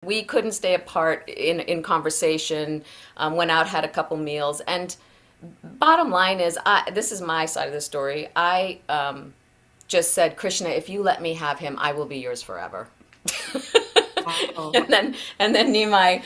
We couldn't stay apart in conversation, went out, had a couple meals. And bottom line is, this is my side of the story. I just said, Krishna, if you let me have him, I will be yours forever. Wow. And then Nimai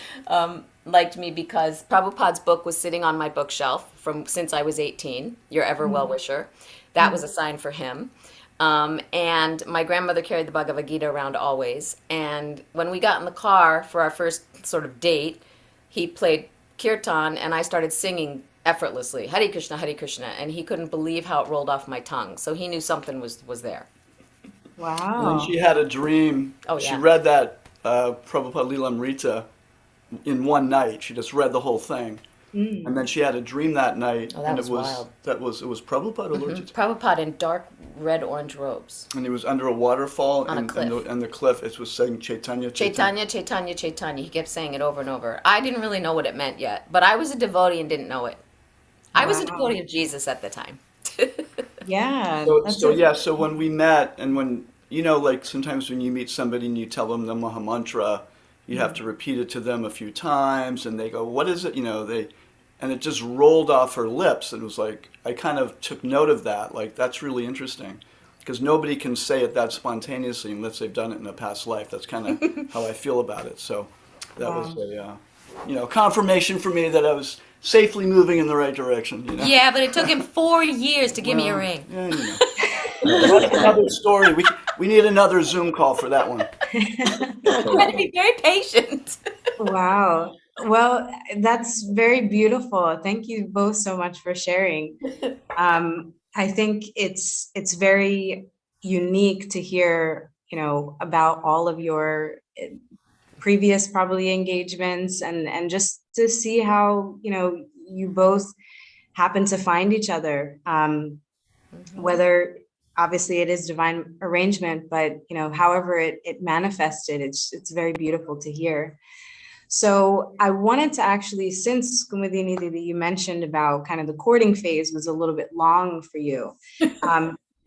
liked me because Prabhupada's book was sitting on my bookshelf from since I was 18, Your Ever Well Mm, Wisher. That was a sign for him. And my grandmother carried the Bhagavad Gita around always. And when we got in the car for our first sort of date, he played kirtan and I started singing effortlessly, Hare Krishna, and he couldn't believe how it rolled off my tongue. So he knew something was there. And then she wow. had a dream. Oh She yeah. read that Prabhupada Lilamrita in one night. She just read the whole thing. And Mm. then she had a dream that night, Oh, that and was wild. it was Prabhupada or Lord Chaitanya? Prabhupada in dark red orange robes And he was under a waterfall, on a cliff. and the cliff it was saying Chaitanya, Chaitanya. Chaitanya, Chaitanya, Chaitanya. He kept saying it over and over. I didn't really know what it meant yet, but I was a devotee and didn't know it. I was a Wow. devotee of Jesus at the time. Yeah, So that's so a yeah, so when we met, and when like sometimes when you meet somebody and you tell them the Maha Mantra, you have mm, to repeat it to them a few times, and they go, "What is it?" And it just rolled off her lips. And it was like I kind of took note of that. Like that's really interesting, because nobody can say it that spontaneously unless they've done it in a past life. That's kind of how I feel about it. So that was wow. a confirmation for me that I was safely moving in the right direction. Yeah, but it took him 4 years to give me a Well, ring. yeah. That's another story. We need another Zoom call for that one. You had to be very patient. Wow. Well, that's very beautiful. Thank you both so much for sharing. I think it's very unique to hear, about all of your previous probably engagements and just to see how, you both happen to find each other. Whether obviously it is divine arrangement, but however it manifested, it's very beautiful to hear. So I wanted to actually, since Kumudini Didi, you mentioned about kind of the courting phase was a little bit long for you.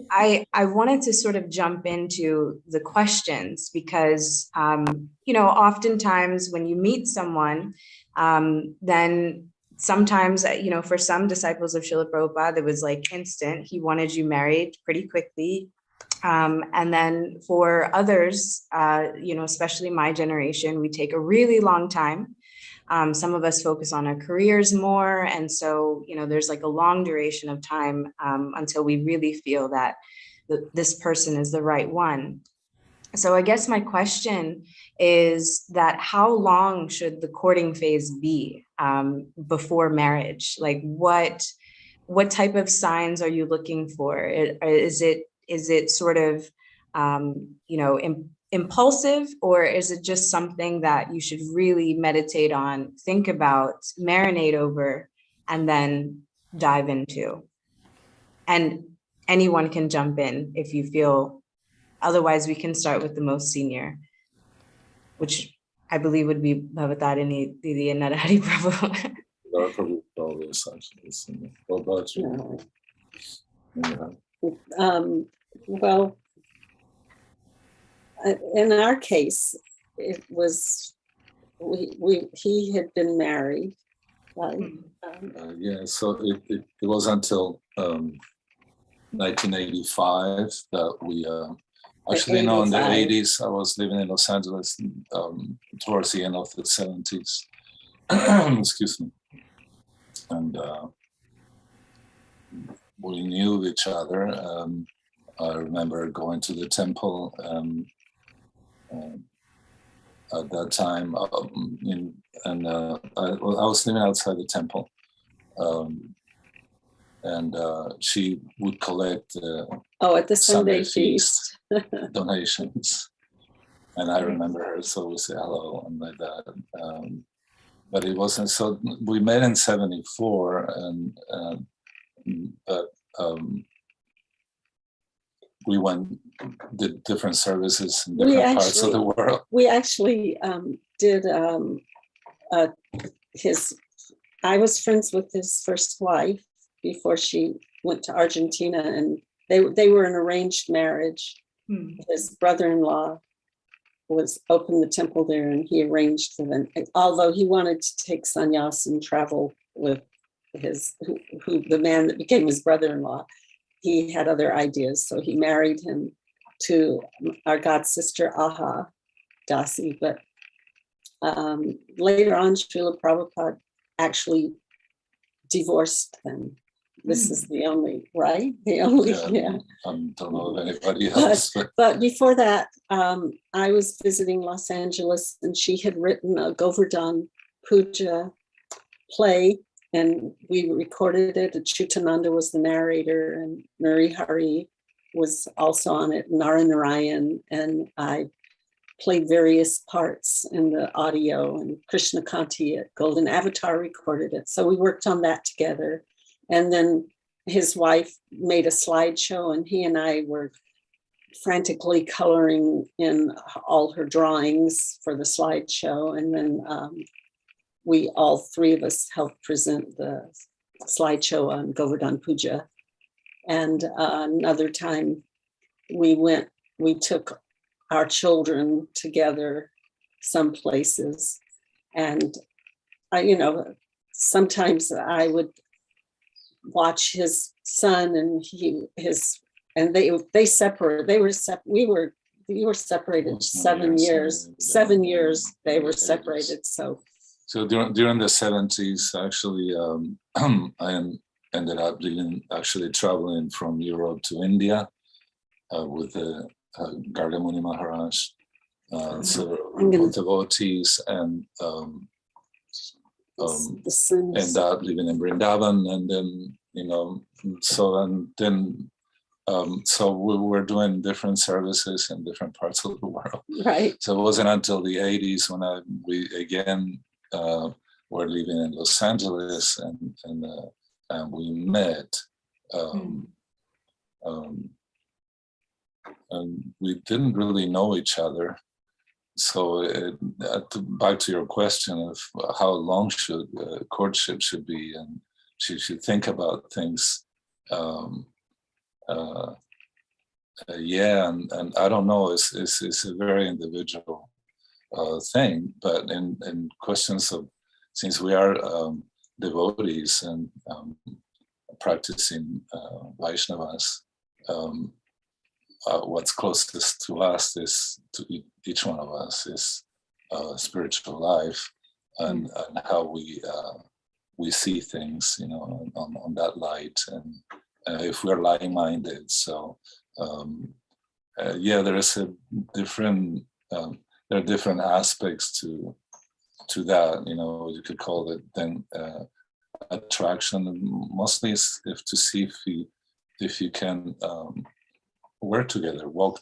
I wanted to sort of jump into the questions because, oftentimes when you meet someone, then sometimes, for some disciples of Srila Prabhupada, it was like instant. He wanted you married pretty quickly. And then for others, especially my generation, we take a really long time. Some of us focus on our careers more. And so, there's like a long duration of time until we really feel that this person is the right one. So I guess my question is that how long should the courting phase be before marriage? Like what type of signs are you looking for? Is it sort of impulsive, or is it just something that you should really meditate on, think about, marinate over, and then dive into? And anyone can jump in if you feel. Otherwise, we can start with the most senior, which I believe would be Bhavatarini, Didi, and Nrhari Prabhu. There are probably always such. What about you? Yeah. Well, in our case, it was he had been married, right? Yeah, so it was until 1985 that we actually no, in the 80s I was living in Los Angeles towards the end of the 70s. Excuse me. And we knew each other. I remember going to the temple at that time, I was living outside the temple, and she would collect at the Sunday feast donations, and I remember her, so we say hello and like that. But it wasn't so. We met in '74, but we did different services in different parts of the world. We actually did I was friends with his first wife before she went to Argentina, and they were an arranged marriage. His brother-in-law was opened the temple there, and he arranged for them. Although he wanted to take sannyas and travel with the man that became his brother-in-law, he had other ideas. So he married him to our god sister Aha Dasi. But later on, Srila Prabhupada actually divorced them. This is the only, right? The only, yeah. I don't know of anybody else. But before that, I was visiting Los Angeles, and she had written a Govardhan Puja play, and we recorded it. Chutananda was the narrator, and Nrhari was also on it, Narayan, and I played various parts in the audio, and Krishna-conscious at Golden Avatar recorded it. So we worked on that together. And then his wife made a slideshow, and he and I were frantically coloring in all her drawings for the slideshow. And then we, all three of us, helped present the slideshow on Govardhan Puja. And another time we took our children together some places. And sometimes I would watch his son, and we were separated 7 years. 7 years they were separated. So during the 70s, actually, I ended up actually traveling from Europe to India with the Gargamuni Maharaj, devotees, and end up living in Vrindavan, and then so we were doing different services in different parts of the world. Right. So it wasn't until the 80s when we again were living in Los Angeles, and we met. And we didn't really know each other. So back to your question of how long should courtship should be, and she should think about things. And I don't know, it's a very individual thing, but in questions of, since we are devotees and practicing Vaishnavas, what's closest to us is, to each one of us, is spiritual life, and how we see things, on that light, and if we're like-minded. So there is a different, there are different aspects to that. You could call it then attraction. Mostly is to see if you can work together, walk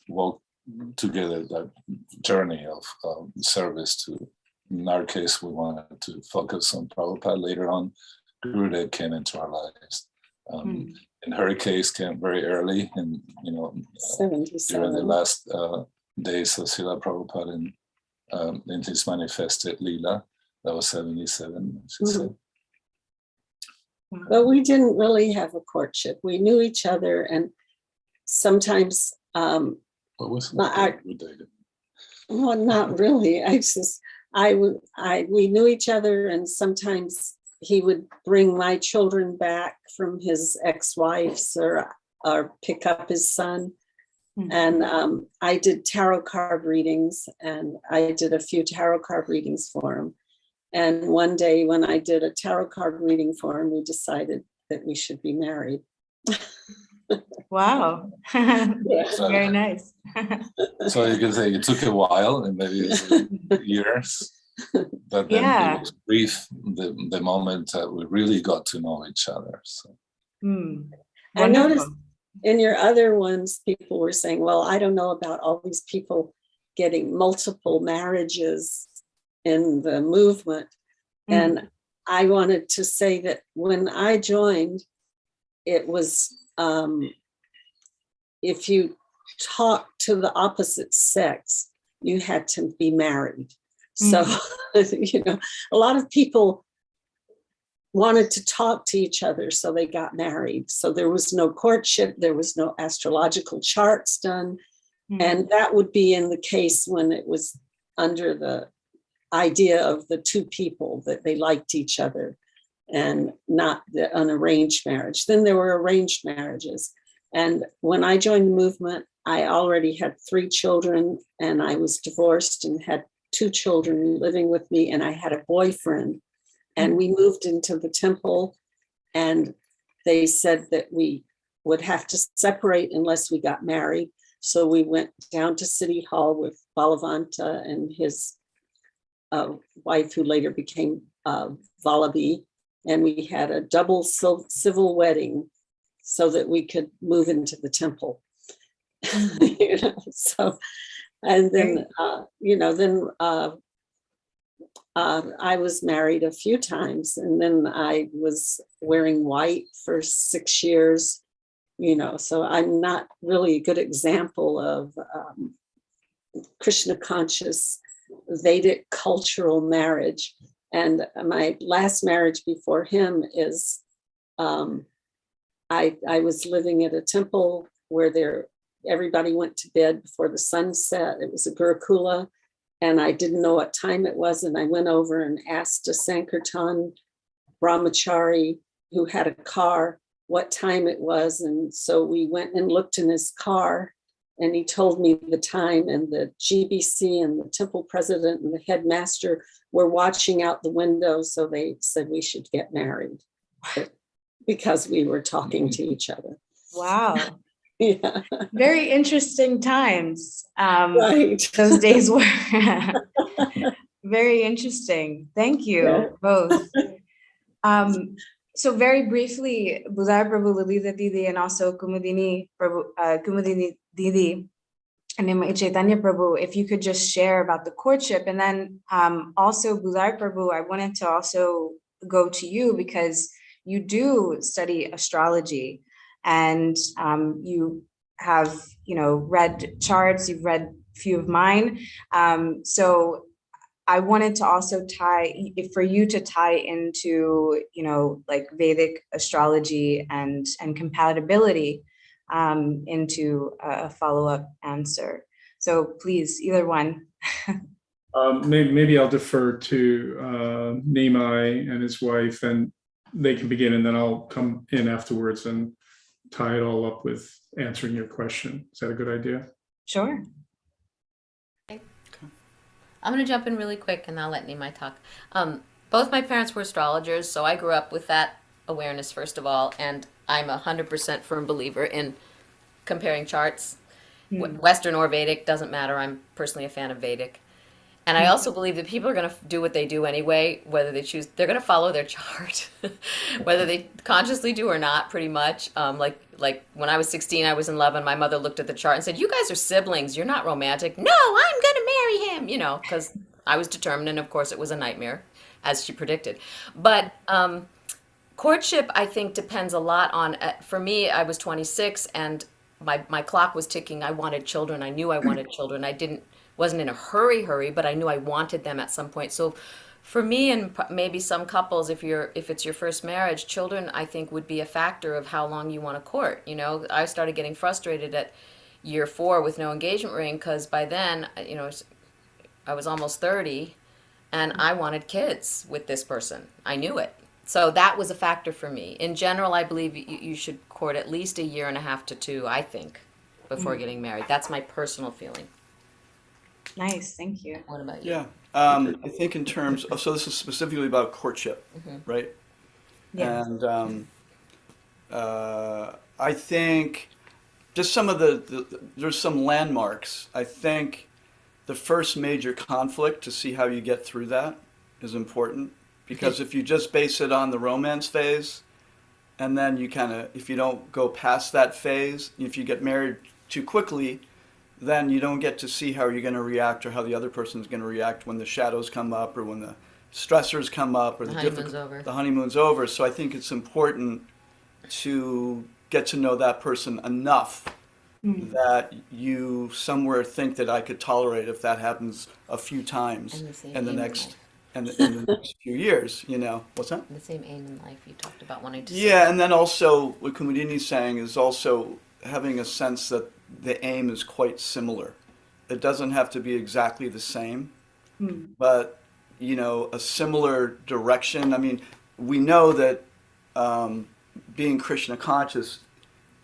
together that journey of service to. In our case, we wanted to focus on Prabhupada. Later on, Gurudev came into our lives. In her case, came very early, and during the last days of Srila Prabhupada in his manifested Leela, that was 77. She said. But we didn't really have a courtship. We knew each other, and sometimes we dated. Well, not really. We knew each other, and sometimes he would bring my children back from his ex-wives or pick up his son. And I did tarot card readings, and I did a few tarot card readings for him. And one day when I did a tarot card reading for him, we decided that we should be married. Wow. Very nice. So you can say it took a while, and maybe it's years, but then it was brief, the moment that we really got to know each other. So. I noticed in your other ones, people were saying, well, I don't know about all these people getting multiple marriages in the movement. And I wanted to say that when I joined, it was, if you talk to the opposite sex, you had to be married. So, a lot of people wanted to talk to each other, so they got married. So there was no courtship, there was no astrological charts done. And that would be in the case when it was under the idea of the two people that they liked each other and not an arranged marriage. Then there were arranged marriages. And when I joined the movement, I already had 3 children and I was divorced and had 2 children living with me, and I had a boyfriend. And we moved into the temple, and they said that we would have to separate unless we got married. So we went down to City Hall with Balavanta and his wife, who later became Vallabhi, and we had a double civil wedding so that we could move into the temple. So, and then, I was married a few times, and then I was wearing white for 6 years, so I'm not really a good example of Krishna-conscious Vedic cultural marriage. And my last marriage before him is, I was living at a temple where everybody went to bed before the sun set. It was a Gurukula, and I didn't know what time it was. And I went over and asked a Sankirtan brahmachari who had a car what time it was. And so we went and looked in his car, and he told me the time, and the GBC and the temple president and the headmaster were watching out the window. So they said we should get married because we were talking to each other. Wow. Yeah. Very interesting times. Right. Those days were very interesting. Thank you both. So very briefly, Bhudhara Prabhu, Lalita Didi, and also Kumudini Prabhu, Kumudini Didi, and Nimai Caitanya Prabhu, if you could just share about the courtship. And then also Bhudhara Prabhu, I wanted to also go to you because you do study astrology, and you have, read charts, you've read a few of mine. So I wanted to also for you to tie into, like Vedic astrology and compatibility into a follow-up answer. So please, either one. Maybe I'll defer to Nimai and his wife, and they can begin, and then I'll come in afterwards and tie it all up with answering your question. Is that a good idea? Sure. I'm going to jump in really quick and I'll let Nimai talk. Both my parents were astrologers, so I grew up with that awareness, first of all, and I'm 100% firm believer in comparing charts. Western or Vedic, doesn't matter. I'm personally a fan of Vedic. And I also believe that people are going to do what they do anyway, whether they choose, they're going to follow their chart, whether they consciously do or not, pretty much. Like when I was 16, I was in love, and my mother looked at the chart and said, "You guys are siblings. You're not romantic." "No, I'm going to marry him," because I was determined. And of course, it was a nightmare, as she predicted. But courtship, I think, depends a lot on, for me, I was 26 and my clock was ticking. I wanted children. I knew I wanted children. Wasn't in a hurry, but I knew I wanted them at some point. So for me, and maybe some couples, if it's your first marriage, children, I think, would be a factor of how long you want to court. I started getting frustrated at year 4 with no engagement ring, because by then, I was almost 30 and I wanted kids with this person. I knew it. So that was a factor for me. In general, I believe you should court at least 1.5 years to 2, I think, before getting married. That's my personal feeling. Nice, thank you. What about you? Yeah, I think in terms of, so this is specifically about courtship, right? Yeah. And I think just some of there's some landmarks. I think the first major conflict, to see how you get through that, is important, because if you just base it on the romance phase, and then you if you don't go past that phase, if you get married too quickly, then you don't get to see how you're going to react, or how the other person's going to react when the shadows come up, or when the stressors come up, or the honeymoon's over. So I think it's important to get to know that person enough that you somewhere think that I could tolerate if that happens a few times in the next few years. What's that? The same aim in life you talked about wanting to. Yeah, and then also what Kumudini's saying is also having a sense that the aim is quite similar. It doesn't have to be exactly the same, but a similar direction. I mean, we know that being Krishna conscious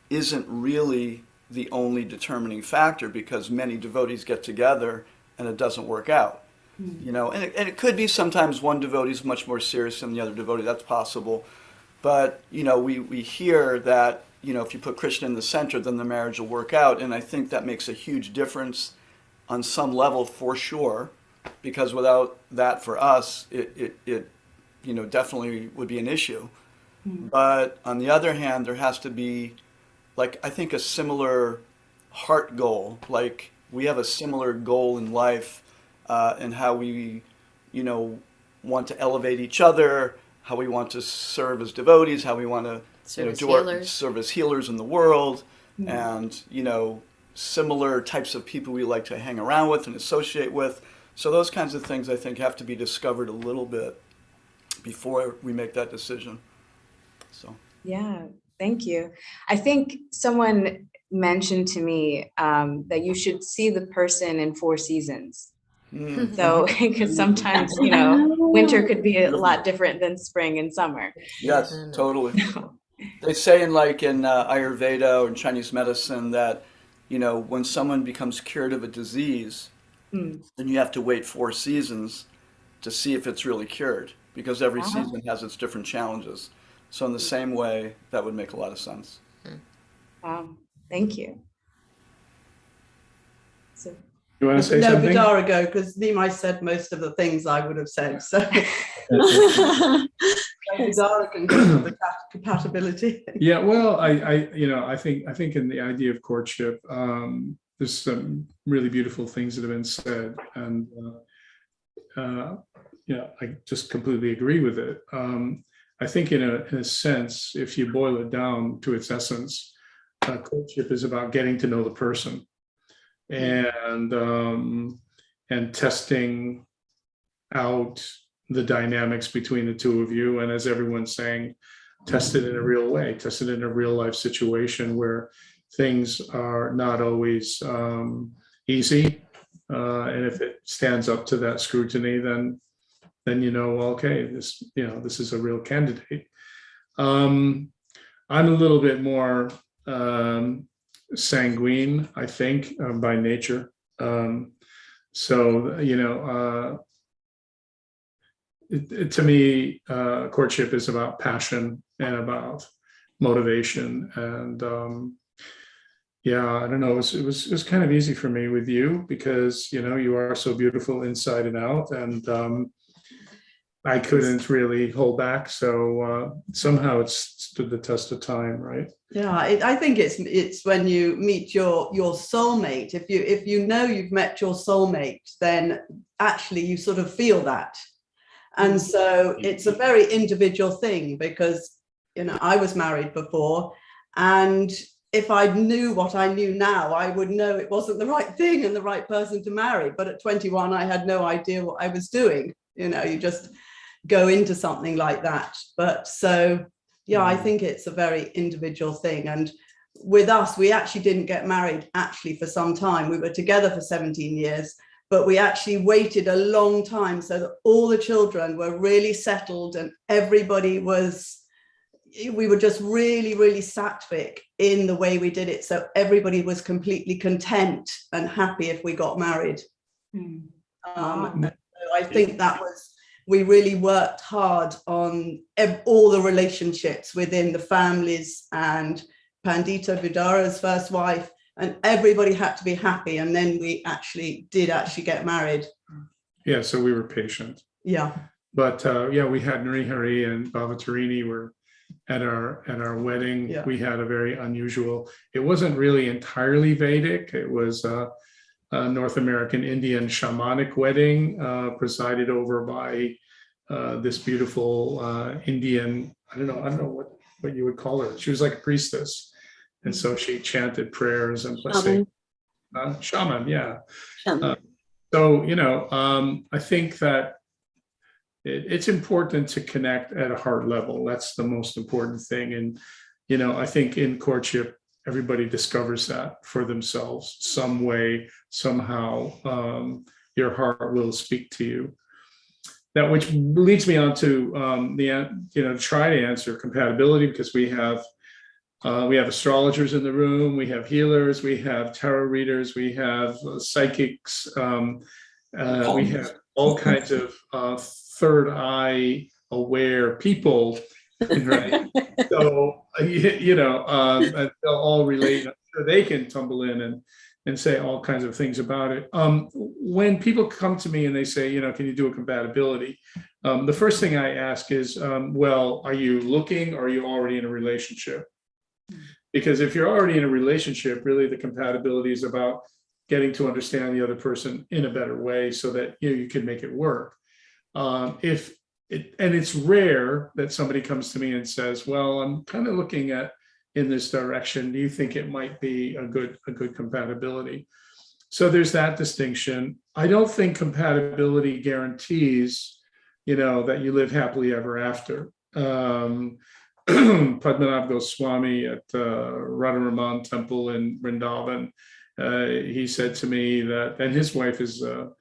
isn't really the only determining factor, because many devotees get together and it doesn't work out. And it could be sometimes one devotee is much more serious than the other devotee. That's possible. But, we hear that, if you put Krishna in the center, then the marriage will work out. And I think that makes a huge difference on some level for sure, because without that for us, it definitely would be an issue. But on the other hand, there has to be, like, I think a similar heart goal. Like, we have a similar goal in life, and how we, want to elevate each other, how we want to serve as devotees, how we want to serve as healers in the world, and, similar types of people we like to hang around with and associate with. So those kinds of things, I think, have to be discovered a little bit before we make that decision. So. Yeah. Thank you. I think someone mentioned to me that you should see the person in 4 seasons. So, because sometimes, winter could be a lot different than spring and summer. Yes, totally. They say in Ayurveda or in Chinese medicine that, when someone becomes cured of a disease, then you have to wait 4 seasons to see if it's really cured, because every season has its different challenges. So in the same way, that would make a lot of sense. Wow, thank you. So, You want to say something? No, Bhudhara go, because Nimai said most of the things I would have said. So Bhudhara can go to the compatibility. Yeah, well, I think in the idea of courtship, there's some really beautiful things that have been said, and I just completely agree with it. I think in a sense, if you boil it down to its essence, courtship is about getting to know the person and testing out the dynamics between the two of you. And as everyone's saying, test it in a real way, test it in a real life situation where things are not always easy. And if it stands up to that scrutiny, then okay, this is a real candidate. I'm a little bit more sanguine, I think, by nature. To me, courtship is about passion and about motivation, and I don't know. It was kind of easy for me with you because you are so beautiful inside and out, and I couldn't really hold back. So somehow it's stood the test of time, right? Yeah, I think it's when you meet your soulmate. If you know you've met your soulmate, then actually you sort of feel that. And so it's a very individual thing because, I was married before, and if I knew what I knew now, I would know it wasn't the right thing and the right person to marry. But at 21, I had no idea what I was doing. You just go into something like that. But so, I think it's a very individual thing. And with us, we actually didn't get married for some time. We were together for 17 years. But we actually waited a long time so that all the children were really settled and everybody we were just really, really sattvic in the way we did it. So everybody was completely content and happy if we got married. And so I think we really worked hard on all the relationships within the families, and Pandita Bhudhara's first wife, and everybody had to be happy, and then we did get married. Yeah, so we were patient. Yeah. But we had Nrhari and Bhavatarini were at our wedding. Yeah. We had a very unusual. It wasn't really entirely Vedic. It was a North American Indian shamanic wedding, presided over by this beautiful Indian. I don't know what you would call her. She was like a priestess. And so she chanted prayers and blessing. Shaman, yeah. I think that it's important to connect at a heart level. That's the most important thing. And, I think in courtship, everybody discovers that for themselves some way, somehow. Your heart will speak to you. That which leads me on to try to answer compatibility, because we have astrologers in the room, we have healers, we have tarot readers, we have psychics, we have all kinds of third eye aware people, right? So they'll all relate. I'm sure they can tumble in and say all kinds of things about it. When people come to me and they say, can you do a compatibility? The first thing I ask is, well, are you looking, or are you already in a relationship? Because if you're already in a relationship, really the compatibility is about getting to understand the other person in a better way so that you can make it work. And it's rare that somebody comes to me and says, well, I'm kind of looking at in this direction. Do you think it might be a good compatibility? So there's that distinction. I don't think compatibility guarantees, that you live happily ever after. Padmanabh Goswami at Radharaman Temple in Vrindavan, he said to me that, and his wife is a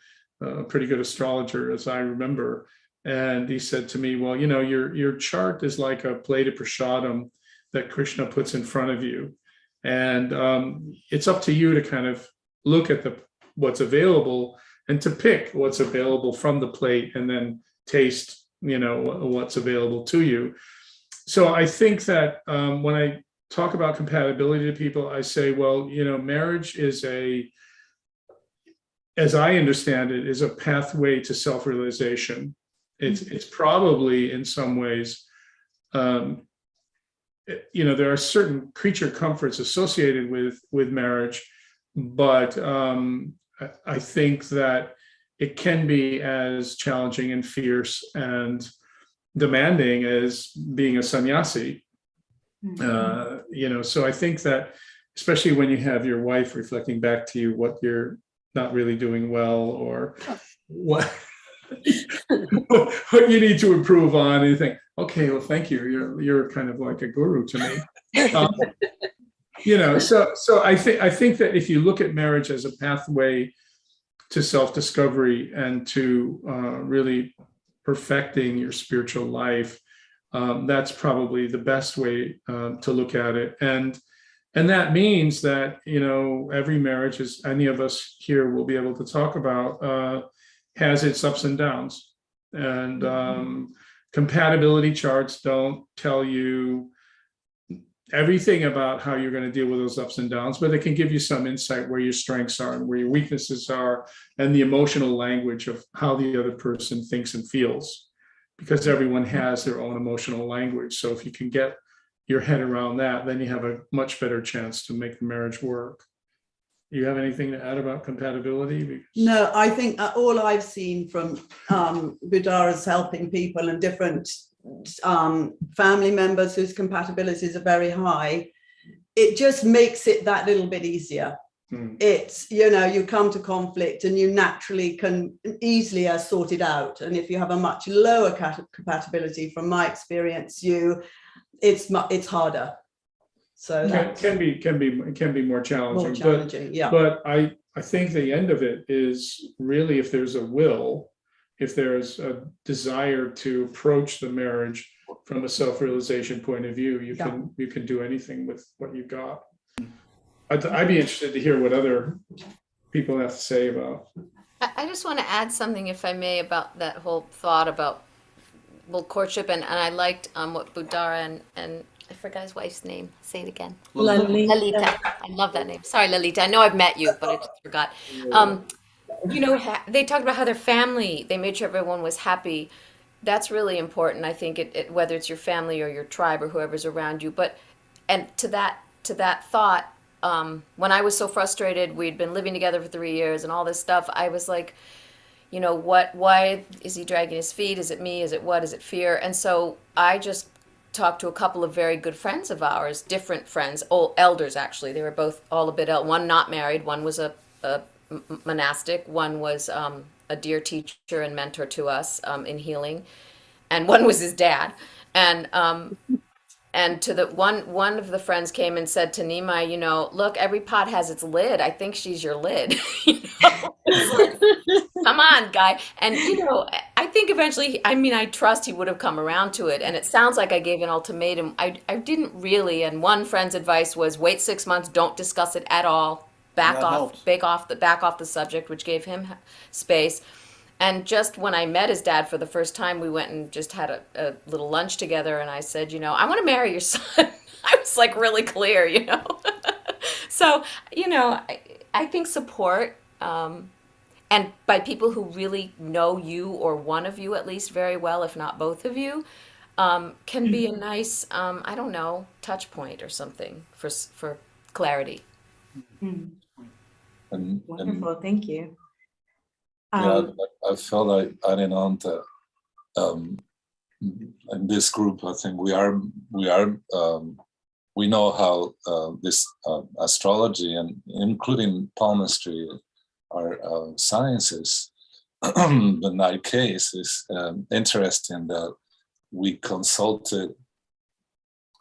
pretty good astrologer, as I remember, and he said to me, well, your chart is like a plate of prasadam that Krishna puts in front of you, and it's up to you to kind of look at what's available and to pick what's available from the plate and then taste what's available to you. So I think that when I talk about compatibility to people, I say, well, marriage is as I understand it, is a pathway to self-realization. It's probably in some ways, there are certain creature comforts associated with marriage, but I think that it can be as challenging and fierce and demanding as being a sannyasi. So I think that, especially when you have your wife reflecting back to you what you're not really doing well, or what what you need to improve on, and you think, okay, well, thank you. You're kind of like a guru to me. So I think that if you look at marriage as a pathway to self-discovery and to really perfecting your spiritual life, that's probably the best way to look at it. And that means that, every marriage, as any of us here will be able to talk about, has its ups and downs. And compatibility charts don't tell you everything about how you're going to deal with those ups and downs, but it can give you some insight where your strengths are and where your weaknesses are, and the emotional language of how the other person thinks and feels, because everyone has their own emotional language. So if you can get your head around that, then you have a much better chance to make the marriage work. Do you have anything to add about compatibility? No, I think all I've seen from Bhudhara's helping people and different family members whose compatibilities are very high, it just makes it that little bit easier. It's, you come to conflict and you naturally can easily sort it out. And if you have a much lower compatibility, from my experience, it's harder. So it can be more challenging. More challenging, yeah. But I think the end of it is really, if there's a will, if there's a desire to approach the marriage from a self-realization point of view, you can do anything with what you've got. I'd be interested to hear what other people have to say about. I just want to add something, if I may, about that whole thought about courtship, and I liked what Bhudhara and I forgot his wife's name. Say it again. Lalita. I love that name. Sorry, Lalita. I know I've met you, but I just forgot. They talked about how their family, they made sure everyone was happy. That's really important. I think whether it's your family or your tribe or whoever's around you. And to that thought, when I was so frustrated, we'd been living together for 3 years and all this stuff, I was like, why is he dragging his feet? Is it me? Is it what? Is it fear? And so I just talked to a couple of very good friends of ours, different friends, old elders actually. They were both all a bit one not married, one was a monastic, one was a dear teacher and mentor to us in healing, and one was his dad. And And to the one of the friends came and said to Nimai, you know, look, every pot has its lid. I think she's your lid. You know? It's like, come on, guy. And you know, I think eventually, I mean, I trust he would have come around to it. And it sounds like I gave an ultimatum. I didn't really. And one friend's advice was wait 6 months, don't discuss it at all. Back That off, helps. back off the subject, which gave him space. And just when I met his dad for the first time, we went and just had a little lunch together. And I said, you know, I want to marry your son. I was like really clear, you know. So, you know, I think support, and by people who really know you or one of you at least very well, if not both of you, can be a nice, I don't know, touch point or something for clarity. Mm. And Wonderful, thank you. yeah, I felt like adding on to in this group. I think we know how this astrology and including palmistry are sciences. But in my case, is interesting that we consulted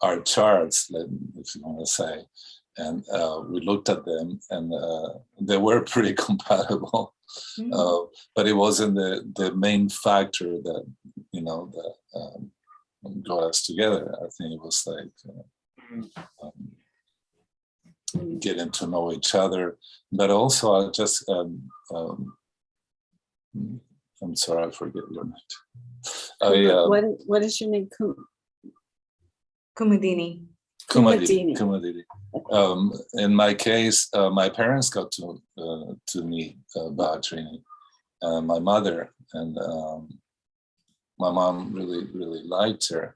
our charts, if you want to say, and we looked at them, and they were pretty compatible. But it wasn't the main factor that, you know, that got us together. I think it was like getting to know each other, but also I just I'm sorry, I forget your name. What is your name? Kumudini. Kumudini. In my case, my parents got to meet Bhavatarini, my mother, and my mom really liked her.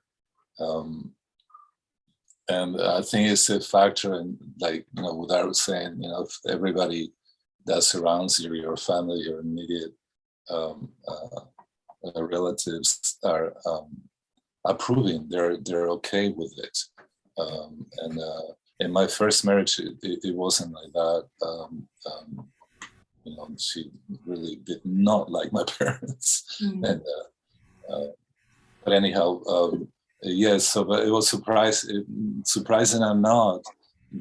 And I think it's a factor in, like, you know, what I was saying, you know, if everybody that surrounds you, your family, your immediate relatives are approving, they're okay with it. And in my first marriage, it wasn't like that. You know, she really did not like my parents. And but anyhow, yes. So, but it was surprising or not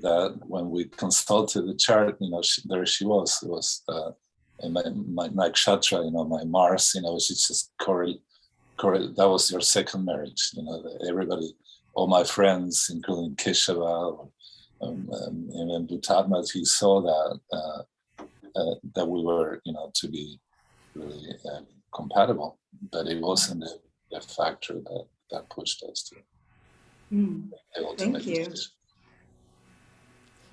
that when we consulted the chart, you know, there she was. It was in my nakshatra, you know, my Mars. You know, she just that was your second marriage. You know, everybody. All my friends, including Keshava, and Bhutatma, he saw that we were, you know, to be really compatible, but it wasn't a factor that pushed us to the ultimate Thank you. decision.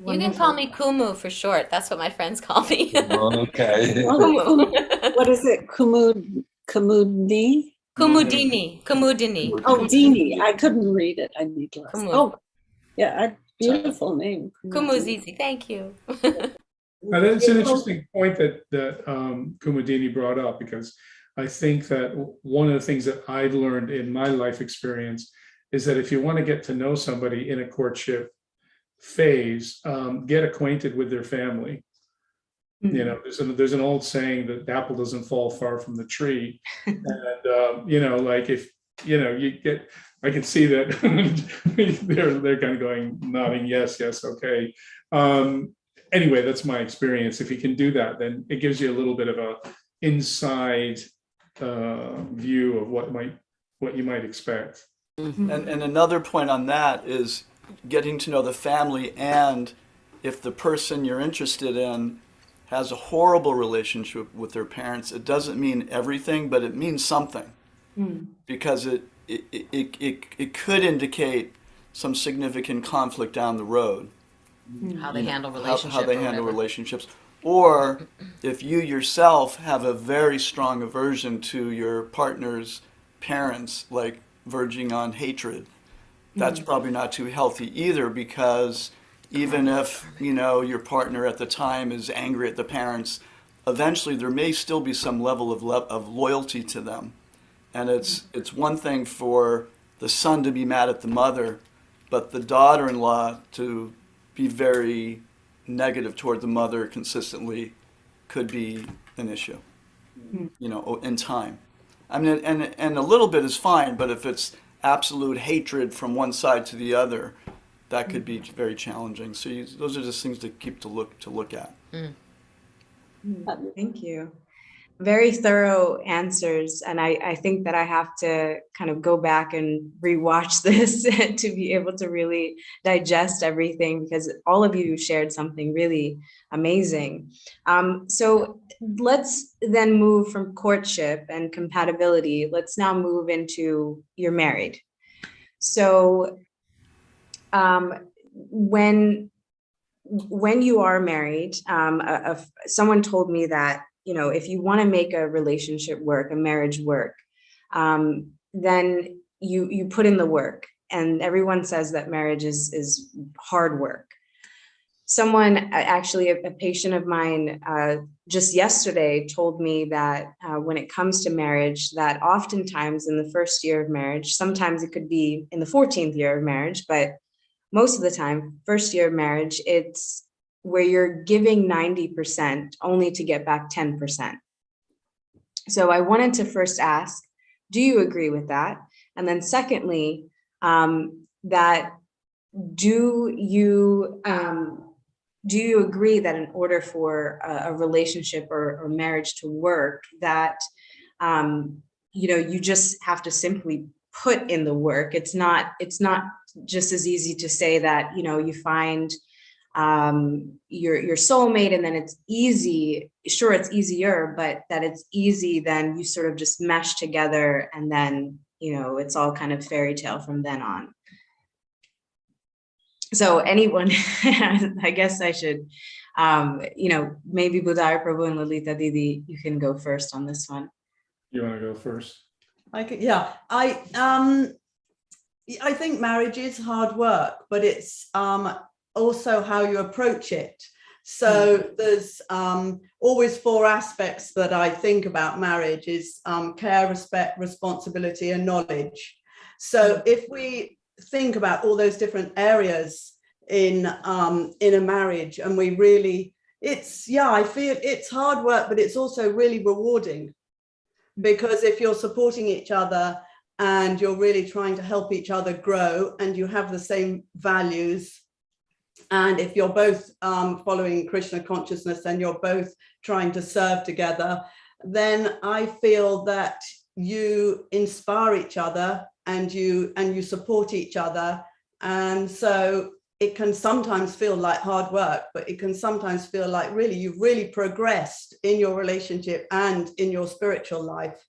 You can call me Kumu for short. That's what my friends call me. Okay. Kumu. What is it? Kumudini? Kumudini. Oh, Dini. I couldn't read it. I need less. Kumu. Oh, yeah, beautiful name. Kumu's easy. Thank you. Now, that's an interesting point that Kumudini brought up, because I think that one of the things that I've learned in my life experience is that if you want to get to know somebody in a courtship phase, get acquainted with their family. You know, there's an old saying that the apple doesn't fall far from the tree, and you know, like if you know you get, I can see that they're kind of going nodding yes, okay. Anyway, that's my experience. If you can do that, then it gives you a little bit of a inside view of what you might expect. And another point on that is getting to know the family, and if the person you're interested in has a horrible relationship with their parents, it doesn't mean everything, but it means something, because it could indicate some significant conflict down the road. How they handle relationships. How they handle relationships. Or if you yourself have a very strong aversion to your partner's parents, like verging on hatred, that's probably not too healthy either, because even if, you know, your partner at the time is angry at the parents, eventually there may still be some level of loyalty to them. And it's one thing for the son to be mad at the mother, but the daughter-in-law to be very negative toward the mother consistently could be an issue, you know, in time. I mean, and a little bit is fine, but if it's absolute hatred from one side to the other, that could be very challenging. So those are just things to keep to look at. Thank you. Very thorough answers. And I think that I have to kind of go back and rewatch this to be able to really digest everything, because all of you shared something really amazing. So let's then move from courtship and compatibility. Let's now move into you're married. So when you are married, someone told me that, you know, if you want to make a relationship work, a marriage work, then you put in the work. And everyone says that marriage is hard work. Someone, actually a patient of mine, just yesterday told me that when it comes to marriage, that oftentimes in the first year of marriage, sometimes it could be in the 14th year of marriage, but most of the time, first year of marriage, it's where you're giving 90% only to get back 10%. So I wanted to first ask, do you agree with that? And then secondly, that do you agree that in order for a relationship or marriage to work, that you just have to simply put in the work? It's not just as easy to say that, you find your soulmate and then it's easy. Sure, it's easier, but that it's easy, then you sort of just mesh together and then, it's all kind of fairy tale from then on. So anyone, I guess I should, maybe Bhudhara, Prabhu, and Lalita Didi, you can go first on this one. You want to go first? I think marriage is hard work, but it's also how you approach it. So there's always four aspects that I think about marriage is care, respect, responsibility, and knowledge. So if we think about all those different areas in a marriage, and we really, I feel it's hard work, but it's also really rewarding, because if you're supporting each other and you're really trying to help each other grow and you have the same values, and if you're both following Krishna consciousness and you're both trying to serve together, then I feel that you inspire each other and you support each other. And so it can sometimes feel like hard work, but it can sometimes feel like really you've really progressed in your relationship and in your spiritual life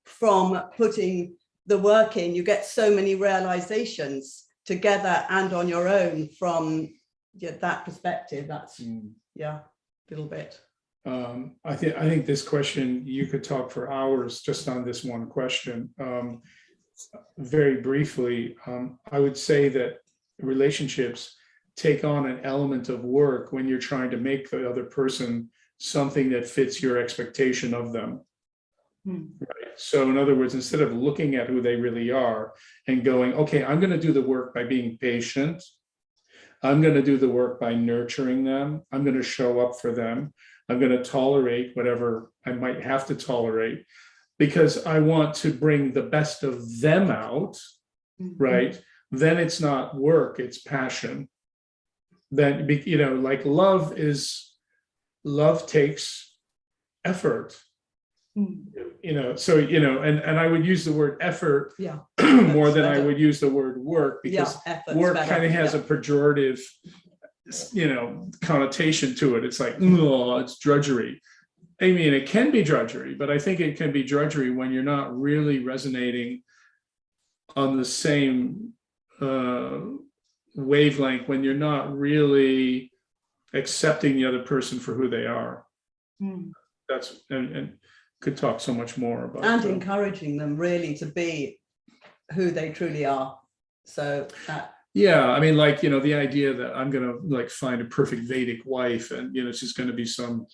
from putting the work in. You get so many realizations together and on your own from that perspective. That's a little bit. I think this question, you could talk for hours just on this one question. Very briefly, I would say that relationships take on an element of work when you're trying to make the other person something that fits your expectation of them. Right. So in other words, instead of looking at who they really are and going, okay, I'm going to do the work by being patient. I'm going to do the work by nurturing them. I'm going to show up for them. I'm going to tolerate whatever I might have to tolerate because I want to bring the best of them out, right? Then it's not work, it's passion. Then, like love takes effort. And I would use the word effort more than I would use the word work, because work kind of has a pejorative, connotation to it. It's like, oh, it's drudgery. I mean, it can be drudgery, but I think it can be drudgery when you're not really resonating on the same wavelength, when you're not really accepting the other person for who they are. That's and could talk so much more about and encouraging them really to be who they truly are. So that I mean, like, the idea that I'm gonna like find a perfect Vedic wife and she's gonna be some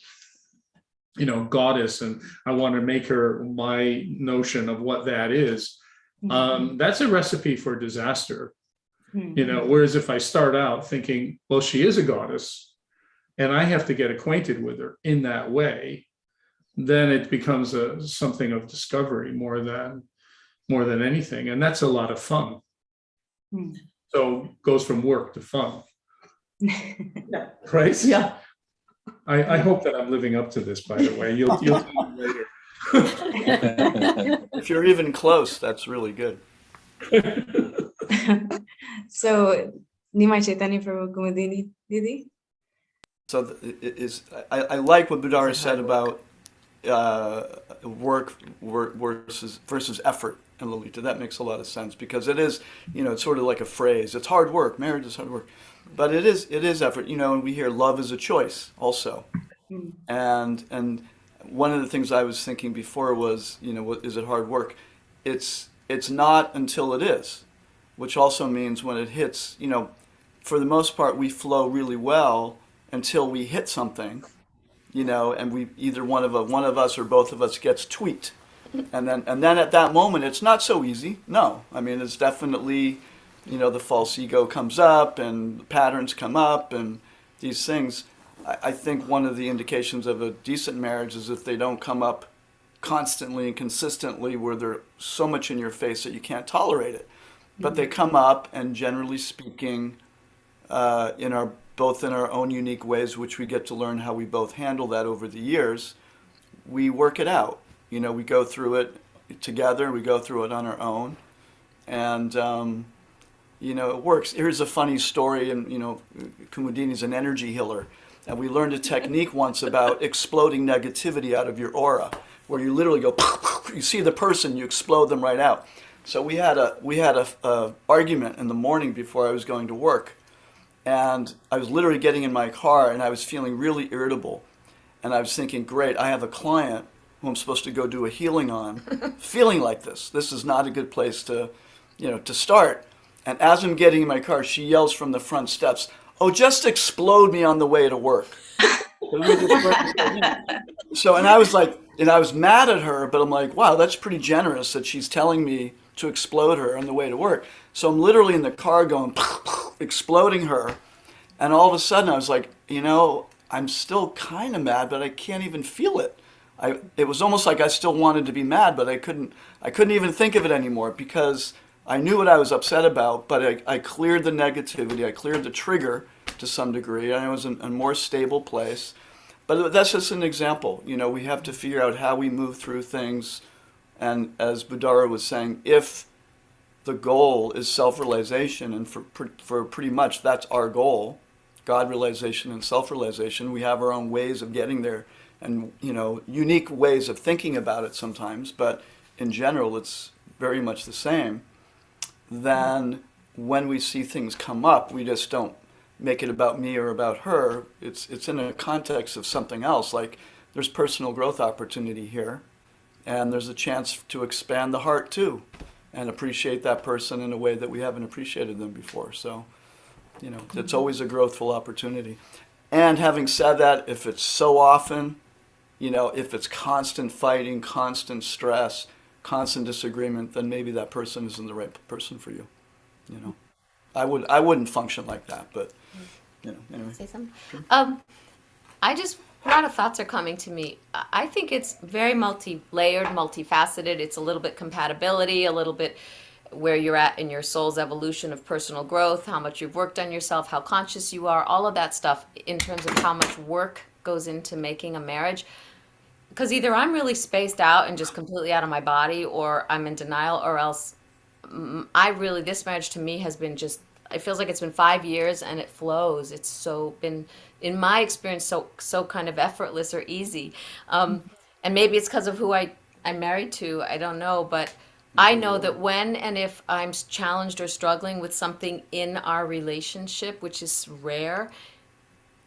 goddess and I want to make her my notion of what that is. That's a recipe for disaster. Whereas if I start out thinking, well, she is a goddess and I have to get acquainted with her in that way, then it becomes something of discovery more than more than anything. And that's a lot of fun. Hmm. So goes from work to fun, Yeah. right? Yeah. I hope that I'm living up to this, by the way. You'll tell me later. If you're even close, that's really good. So, Nimai Chaitanya Prabhu Kumudini Didi? So I like what Bhudhara said about work versus effort in Lalita. That makes a lot of sense, because it is, it's sort of like a phrase. It's hard work. Marriage is hard work, but it is effort. And we hear love is a choice also. Mm. And one of the things I was thinking before was, what is it hard work? It's not until it is, which also means when it hits, for the most part we flow really well until we hit something, and we either one of us or both of us gets tweaked. And then at that moment it's not so easy. No. I mean, it's definitely, the false ego comes up and patterns come up and these things. I think one of the indications of a decent marriage is if they don't come up constantly and consistently where they're so much in your face that you can't tolerate it. But they come up, and generally speaking, both in our own unique ways, which we get to learn how we both handle that over the years, we work it out. We go through it together, we go through it on our own, and it works. Here's a funny story, and Kumudini's an energy healer. And we learned a technique once about exploding negativity out of your aura, where you literally go, you see the person, you explode them right out. So we had a argument in the morning before I was going to work, and I was literally getting in my car, and I was feeling really irritable, and I was thinking, great, I have a client who I'm supposed to go do a healing on, feeling like this. This is not a good place to start. And as I'm getting in my car, she yells from the front steps, "Oh, just explode me on the way to work." So, and I was like, I was mad at her, but I'm like, wow, that's pretty generous that she's telling me to explode her on the way to work. So I'm literally in the car going, exploding her. And all of a sudden I was like, I'm still kind of mad, but I can't even feel it. It was almost like I still wanted to be mad, but I couldn't even think of it anymore, because I knew what I was upset about, but I cleared the negativity, I cleared the trigger to some degree, and I was in a more stable place. But that's just an example. We have to figure out how we move through things. And as Bhudhara was saying, if the goal is self-realization, and for pretty much that's our goal, God realization and self-realization, we have our own ways of getting there, and unique ways of thinking about it sometimes, but in general it's very much the same. Then when we see things come up, we just don't make it about me or about her. It's in a context of something else, like there's personal growth opportunity here, and there's a chance to expand the heart too, and appreciate that person in a way that we haven't appreciated them before. So, it's always a growthful opportunity. And having said that, if it's so often, if it's constant fighting, constant stress, constant disagreement, then maybe that person isn't the right person for you. I wouldn't function like that, but anyway. Say something. I just, a lot of thoughts are coming to me. I think it's very multi-layered, multifaceted. It's a little bit compatibility, a little bit where you're at in your soul's evolution of personal growth, how much you've worked on yourself, how conscious you are, all of that stuff in terms of how much work goes into making a marriage. Because either I'm really spaced out and just completely out of my body, or I'm in denial, or else this marriage to me has been just, it feels like it's been 5 years and it flows. It's so been, in my experience, so kind of effortless or easy. And maybe it's because of who I'm married to, I don't know, but I know that when and if I'm challenged or struggling with something in our relationship, which is rare,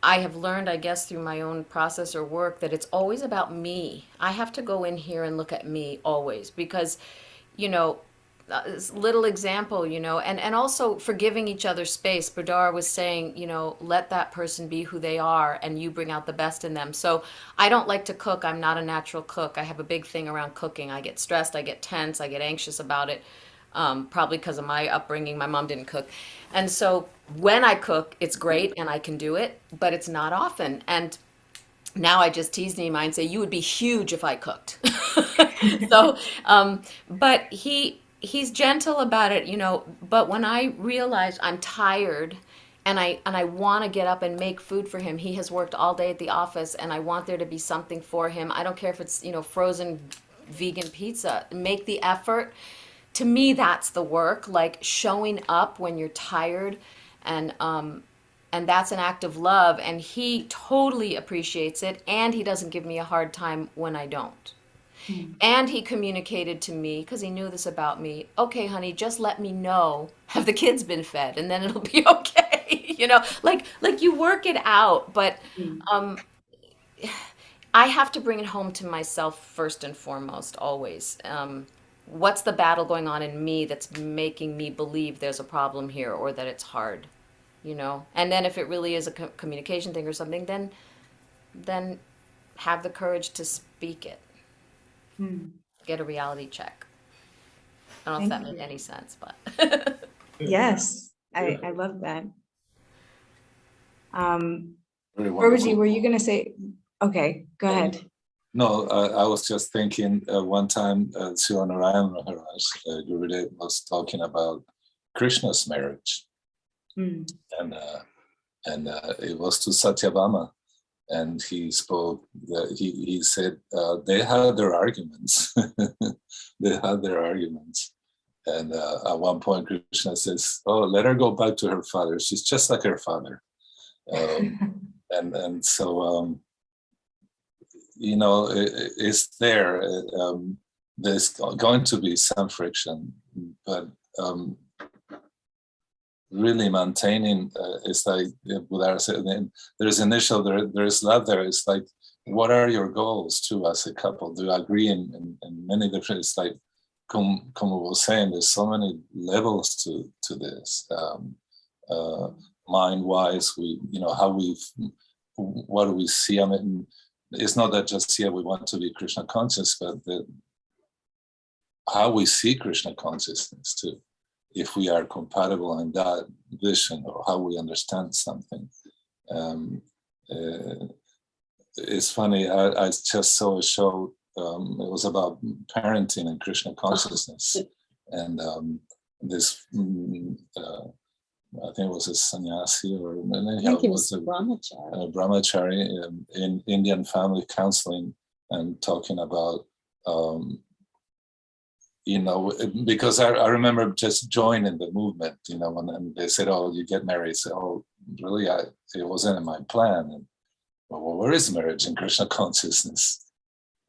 I have learned, I guess, through my own process or work, that it's always about me. I have to go in here and look at me always, because, little example, and also forgiving each other space. Bhudhara was saying, let that person be who they are, and you bring out the best in them. So I don't like to cook. I'm not a natural cook. I have a big thing around cooking. I get stressed, I get tense, I get anxious about it. Probably because of my upbringing. My mom didn't cook. And so when I cook, it's great and I can do it, but it's not often. And now I just tease Nimai and say, you would be huge if I cooked. So, but he's gentle about it, you know, but when I realize I'm tired and I want to get up and make food for him, he has worked all day at the office and I want there to be something for him. I don't care if it's, you know, frozen vegan pizza. Make the effort. To me, that's the work, like showing up when you're tired, and that's an act of love, and he totally appreciates it, and he doesn't give me a hard time when I don't. And he communicated to me, because he knew this about me, okay, honey, just let me know, have the kids been fed, and then it'll be okay. You know, like you work it out, but I have to bring it home to myself first and foremost, always. What's the battle going on in me that's making me believe there's a problem here or that it's hard, you know? And then if it really is a communication thing or something, then have the courage to speak it. Get a reality check. I don't know if Thank that you. made any sense, but Yes, I love that. Very Prabhuji, wonderful. were you gonna say? Okay, go ahead. No, I was just thinking one time Sriman Maharaj, Gurudev, was talking about Krishna's marriage. And it was to Satyabhama. And he spoke, he said, they had their arguments. They had their arguments. And at one point, Krishna says, oh, let her go back to her father. She's just like her father. And so, you know, it's there. There's going to be some friction, but really maintaining, it's like Bhudhara said, there's initial, there's love there. It's like, what are your goals too as a couple? Do you agree in many different, it's like, Kumu was saying, there's so many levels to this. Mind-wise, you know, what do we see? I mean, it's not that just, yeah, we want to be Krishna conscious, but how we see Krishna consciousness too. If we are compatible in that vision or how we understand something. It's funny, I just saw a show, it was about parenting and Krishna consciousness. And this, I think it was a sannyasi or I think it was a brahmachari in Indian family counseling and talking about, you know, because I remember just joining the movement, you know, when they said, oh, you get married. So, oh, really? It wasn't in my plan. And, well, where is marriage in Krishna consciousness?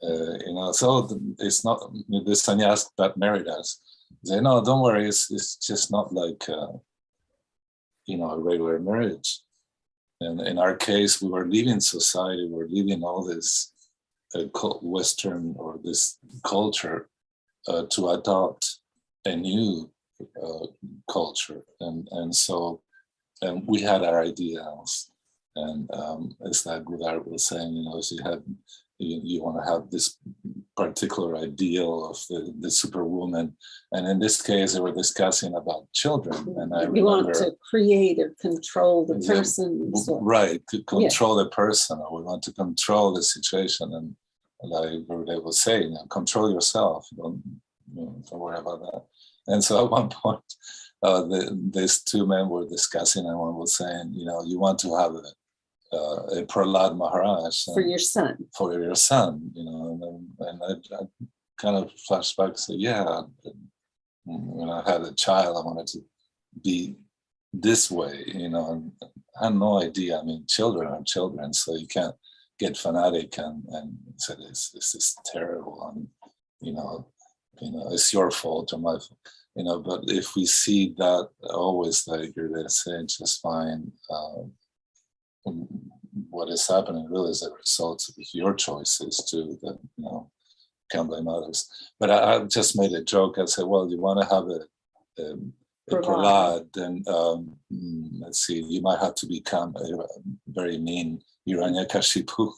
You know, so it's not, the sannyas that married us. They no, don't worry, it's just not like, you know, a regular marriage. And in our case, we were leaving society, we were leaving all this Western or this culture to adopt a new culture. And so we had our ideals. And it's like Bhudhara was saying, you know, so you want to have this particular ideal of the superwoman. And in this case, they were discussing about children. And I remember, want to create or control the person. Right, to control the person, or we want to control the situation. And like they will say, you know, control yourself. Don't worry about that. And so at one point, these two men were discussing, and one was saying, you know, you want to have a Prahlad Maharaj for your son. For your son, you know, and I kind of flashed back and said, yeah, when I had a child, I wanted to be this way, you know, and I had no idea. I mean, children are children, so you can't get fanatic and say this is terrible, and you know, it's your fault or my fault, you know. But if we see that always, like you're saying, just fine. What is happening really is a result of your choices too, that, you know, can't blame others. But I just made a joke. I said, well, you want to have a Prahlad, then let's see, you might have to become a very mean Hiranyakashipu.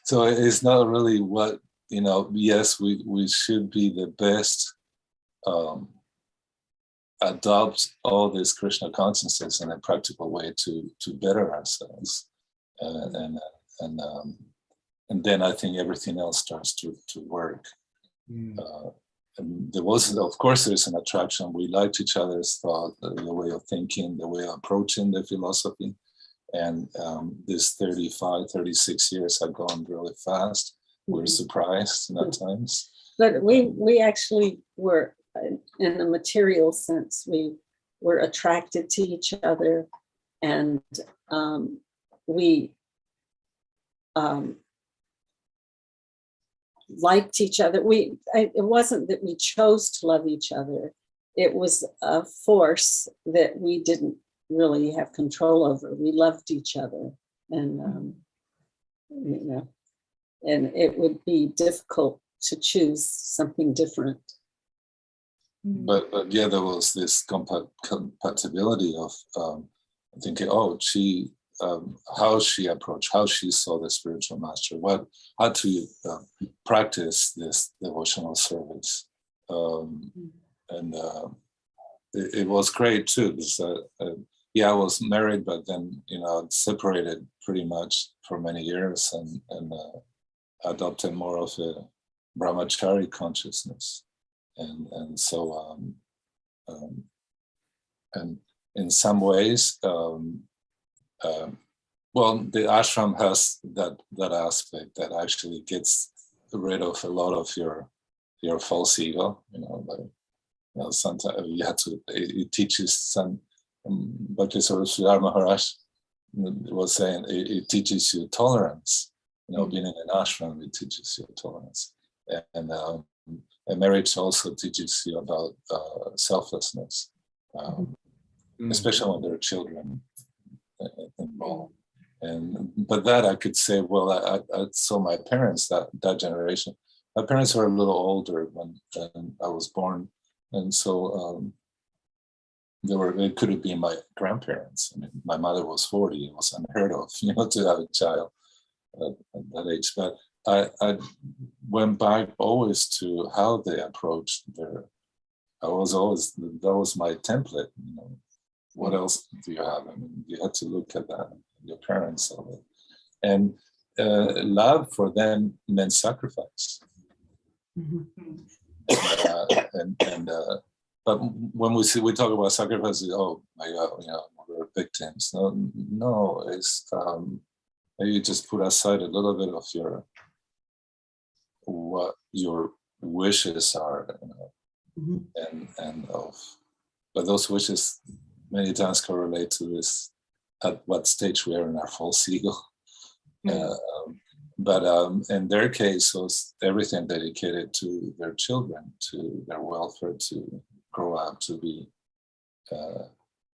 So it's not really what, you know, yes, we should be the best, adopt all this Krishna consciousness in a practical way to better ourselves, and and then I think everything else starts to work. And there was, of course, there's an attraction. We liked each other's thought, the way of thinking, the way of approaching the philosophy. And this 35, 36 years have gone really fast. We're surprised at times. But we actually were, in a material sense, we were attracted to each other, and we liked each other. It wasn't that we chose to love each other. It was a force that we didn't really have control over. We loved each other, and you know, and it would be difficult to choose something different. But yeah, there was this compatibility of thinking, oh, she, how she approached, how she saw the spiritual master, how to practice this devotional service, and it was great too. Because yeah, I was married, but then I'd separated pretty much for many years, and adopted more of a brahmachari consciousness. And so and in some ways, well, the ashram has that aspect that actually gets rid of a lot of your false ego. Sometimes you have to. It teaches some. Bhakti Sridhar Maharaj was saying it teaches you tolerance. Being in an ashram, it teaches you tolerance, and marriage also teaches you about selflessness, especially when there are children involved. But that I could say, well, I saw my parents, that generation. My parents were a little older when I was born, and so it could have been my grandparents. I mean, my mother was 40; it was unheard of, to have a child at that age. But I went back always to how they approached that was my template. What else do you have? I mean, you had to look at that, your parents. And love for them meant sacrifice. But when we talk about sacrifice, oh my God, we're victims. No, it's you just put aside a little bit of what your wishes are, but those wishes many times correlate to this, at what stage we are in our false ego. But in their case, was everything dedicated to their children, to their welfare, to grow up to be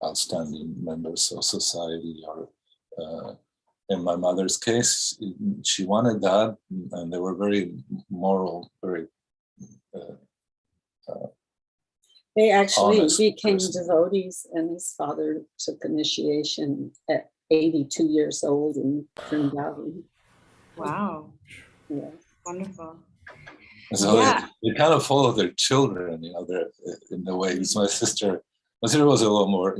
outstanding members of society. Or in my mother's case, she wanted that, and they were very moral, very they actually honest became person. devotees, and his father took initiation at 82 years old in Vrindavan. Wow. Yeah. Wonderful. So Yeah. they kind of follow their children, they're in the ways. My sister was a little more,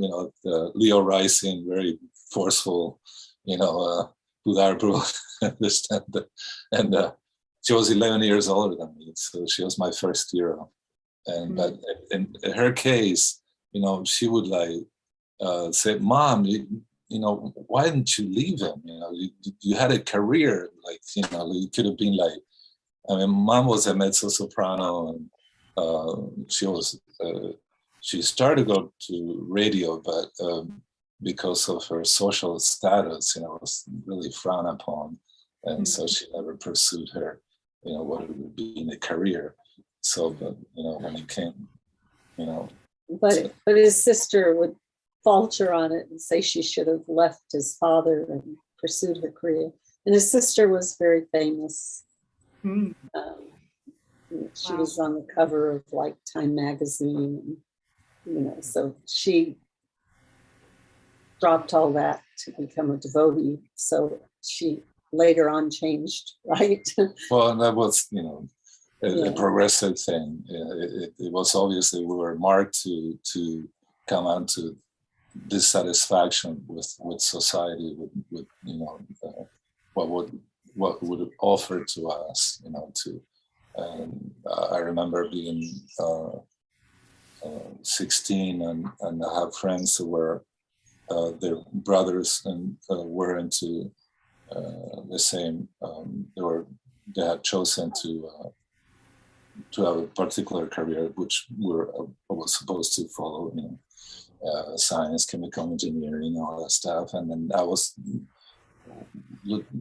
Leo rising, very forceful, Bhudhara, understand that. And she was 11 years older than me, so she was my first hero. And but in her case, she would say, "Mom, why didn't you leave him? You had a career, you could have been like." I mean, Mom was a mezzo soprano, and she started to go to radio, but because of her social status, was really frowned upon, and so she never pursued her, what it would be in a career. So, but when it came, But his sister would falter on it and say she should have left his father and pursued her career. And his sister was very famous. She was on the cover of Time magazine, so she dropped all that to become a devotee. So she later on changed, right? Well, and that was, a progressive thing. It was obviously we were marked to come on to dissatisfaction with society, with what what would offer to us, to. And I remember being 16 and I have friends who were their brothers and were into the same. They had chosen to have a particular career, which I was supposed to follow, science, chemical engineering, all that stuff. And then I was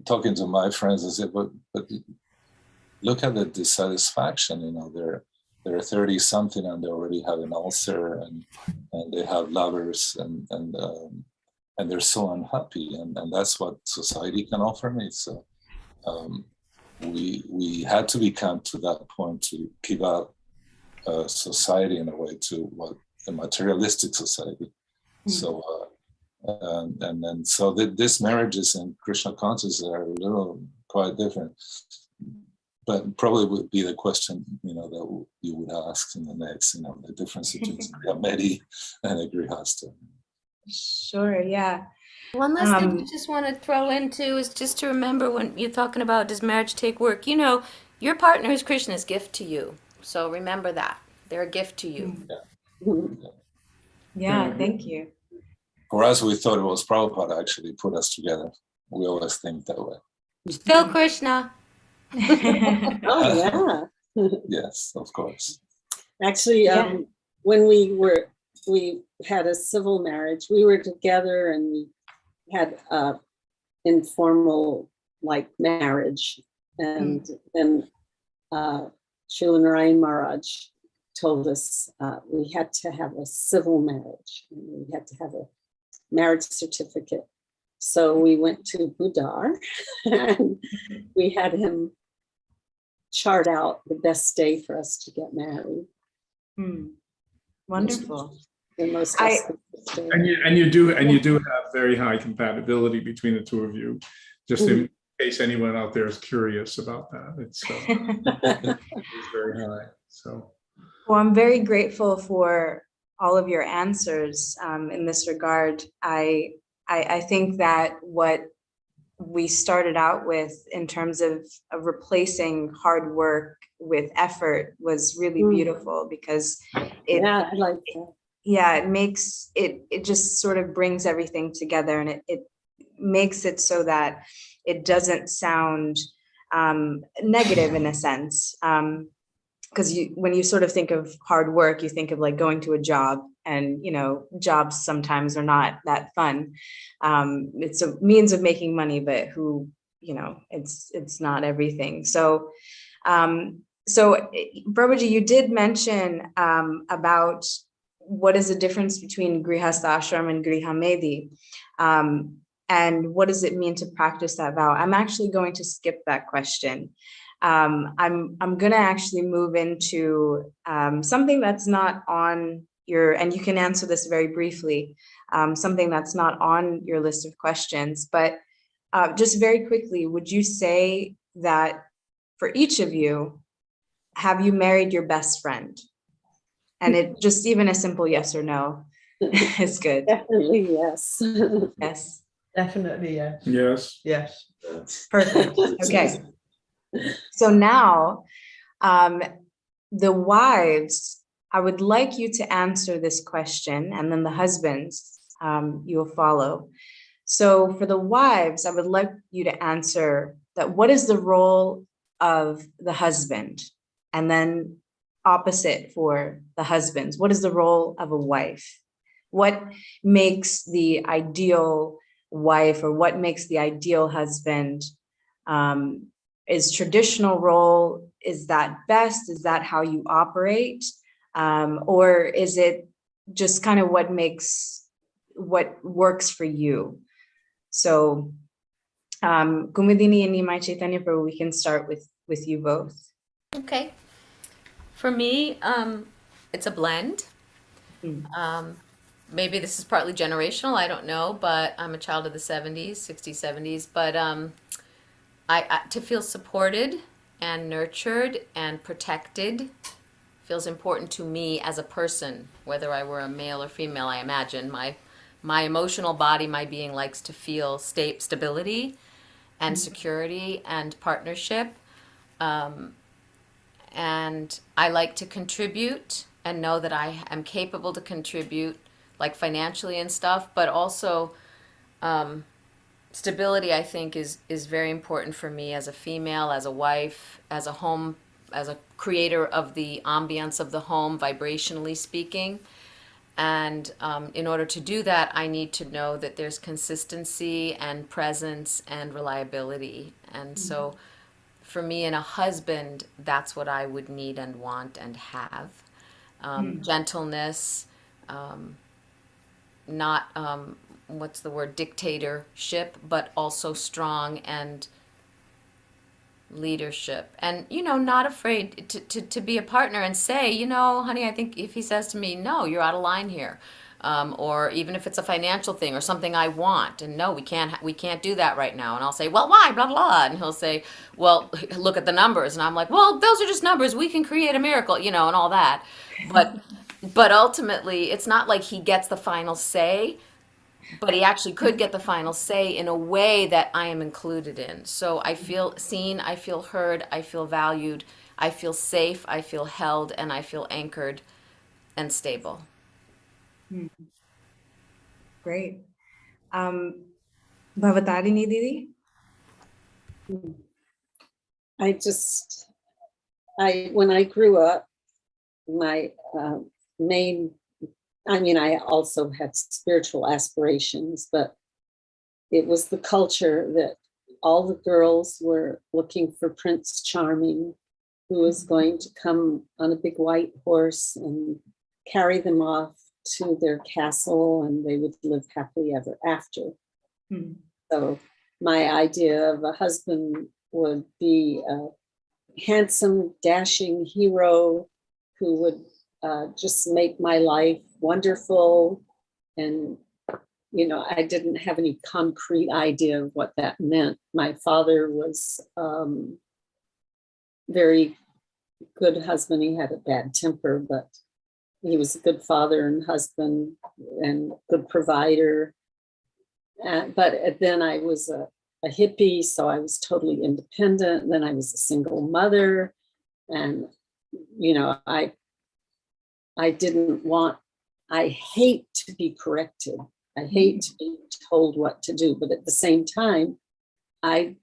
talking to my friends and said, but look at the dissatisfaction, they're 30 something and they already have an ulcer and they have lovers and they're so unhappy. And that's what society can offer me. So we had to become to that point to give up society in a way to what the materialistic society. So and then so these marriages in Krishna-conscious are a little quite different. But probably would be the question, that you would ask in the next, the difference between Grihamedi and a Grihastha. Sure, yeah. One last thing I just want to throw into is just to remember when you're talking about does marriage take work, your partner is Krishna's gift to you. So remember that. They're a gift to you. Yeah, thank you. For us, we thought it was Prabhupada actually put us together. We always think that way. Still Krishna. Oh, yeah. Yes, of course. Actually, when we had a civil marriage, we were together and we had informal marriage. And then Srila Nrhari Maharaj told us we had to have a civil marriage. And we had to have a marriage certificate. So we went to Bhudhara and we had him chart out the best day for us to get married. Wonderful. The most And you do have very high compatibility between the two of you. Just in case anyone out there is curious about that, it's very high. So, well, I'm very grateful for all of your answers in this regard. I think that what we started out with in terms of replacing hard work with effort was really beautiful because I like that. Yeah, it makes it just sort of brings everything together, and it makes it so that it doesn't sound negative in a sense. Because when you sort of think of hard work, you think of going to a job, and jobs sometimes are not that fun. It's a means of making money, but it's not everything. So Prabhuji, you did mention about what is the difference between Grihastha ashram and Grihamedi, and what does it mean to practice that vow? I'm actually going to skip that question. I'm going to actually move into something that's not on your, and you can answer this very briefly, something that's not on your list of questions, but just very quickly, would you say that for each of you, have you married your best friend? And it just even a simple yes or no is good. Definitely yes. Yes. Definitely, yes. yes. Yes. Perfect. Okay. So now, the wives, I would like you to answer this question, and then the husbands, you'll follow. So for the wives, I would like you to answer that what is the role of the husband? And then opposite for the husbands, what is the role of a wife? What makes the ideal wife, or what makes the ideal husband? Is traditional role, is that best? Is that how you operate? Or is it just kind of what works for you? So Kumudini and Nimai Caitanya Prabhu, we can start with you both. Okay. For me, it's a blend. Maybe this is partly generational, I don't know, but I'm a child of the 70s, 60s, 70s. But I to feel supported and nurtured and protected feels important to me as a person, whether I were a male or female. I imagine my emotional body, my being likes to feel stability. and security and partnership. And I like to contribute and know that I am capable to contribute, like financially and stuff, but also stability, I think, is very important for me as a female, as a wife, as a home, as a creator of the ambience of the home, vibrationally speaking. And in order to do that, I need to know that there's consistency and presence and reliability. And so for me and a husband, that's what I would need and want and have. Gentleness, not, what's the word, dictatorship, but also strong and leadership. And, not afraid to be a partner and say, honey, I think if he says to me, no, you're out of line here. Or even if it's a financial thing or something I want, and no, we can't do that right now. And I'll say, well, why, blah, blah. And he'll say, well, look at the numbers. And I'm like, well, those are just numbers. We can create a miracle, and all that. But ultimately, it's not like he gets the final say, but he actually could get the final say in a way that I am included in. So I feel seen, I feel heard, I feel valued, I feel safe, I feel held, and I feel anchored and stable. Great. Bhavatarini Didi? When I grew up, my I also had spiritual aspirations, but it was the culture that all the girls were looking for Prince Charming, who was going to come on a big white horse and carry them off to their castle, and they would live happily ever after. So my idea of a husband would be a handsome, dashing hero who would just make my life wonderful. And, I didn't have any concrete idea of what that meant. My father was very good husband. He had a bad temper, but he was a good father and husband and good provider. But then I was a hippie, so I was totally independent. And then I was a single mother. And, I hate to be corrected. I hate to be told what to do. But at the same time, I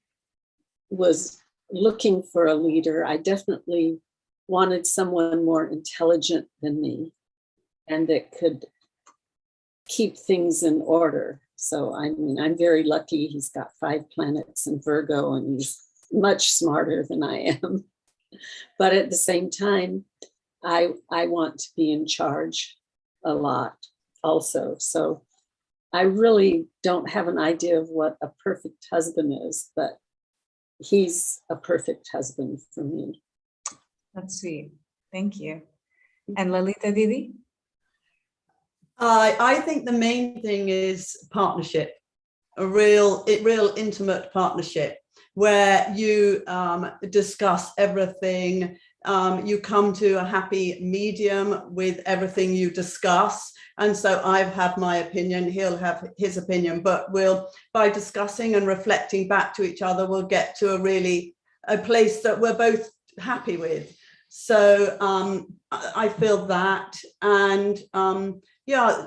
was looking for a leader. I definitely wanted someone more intelligent than me and that could keep things in order. So, I'm very lucky. He's got 5 planets in Virgo and he's much smarter than I am. But at the same time, I want to be in charge a lot also. So I really don't have an idea of what a perfect husband is, but he's a perfect husband for me. That's sweet. Thank you. And Lalita Didi? I think the main thing is partnership, a real intimate partnership where you discuss everything. You come to a happy medium with everything you discuss. And so I've had my opinion, he'll have his opinion, but by discussing and reflecting back to each other, we'll get to a place that we're both happy with. So I feel that. And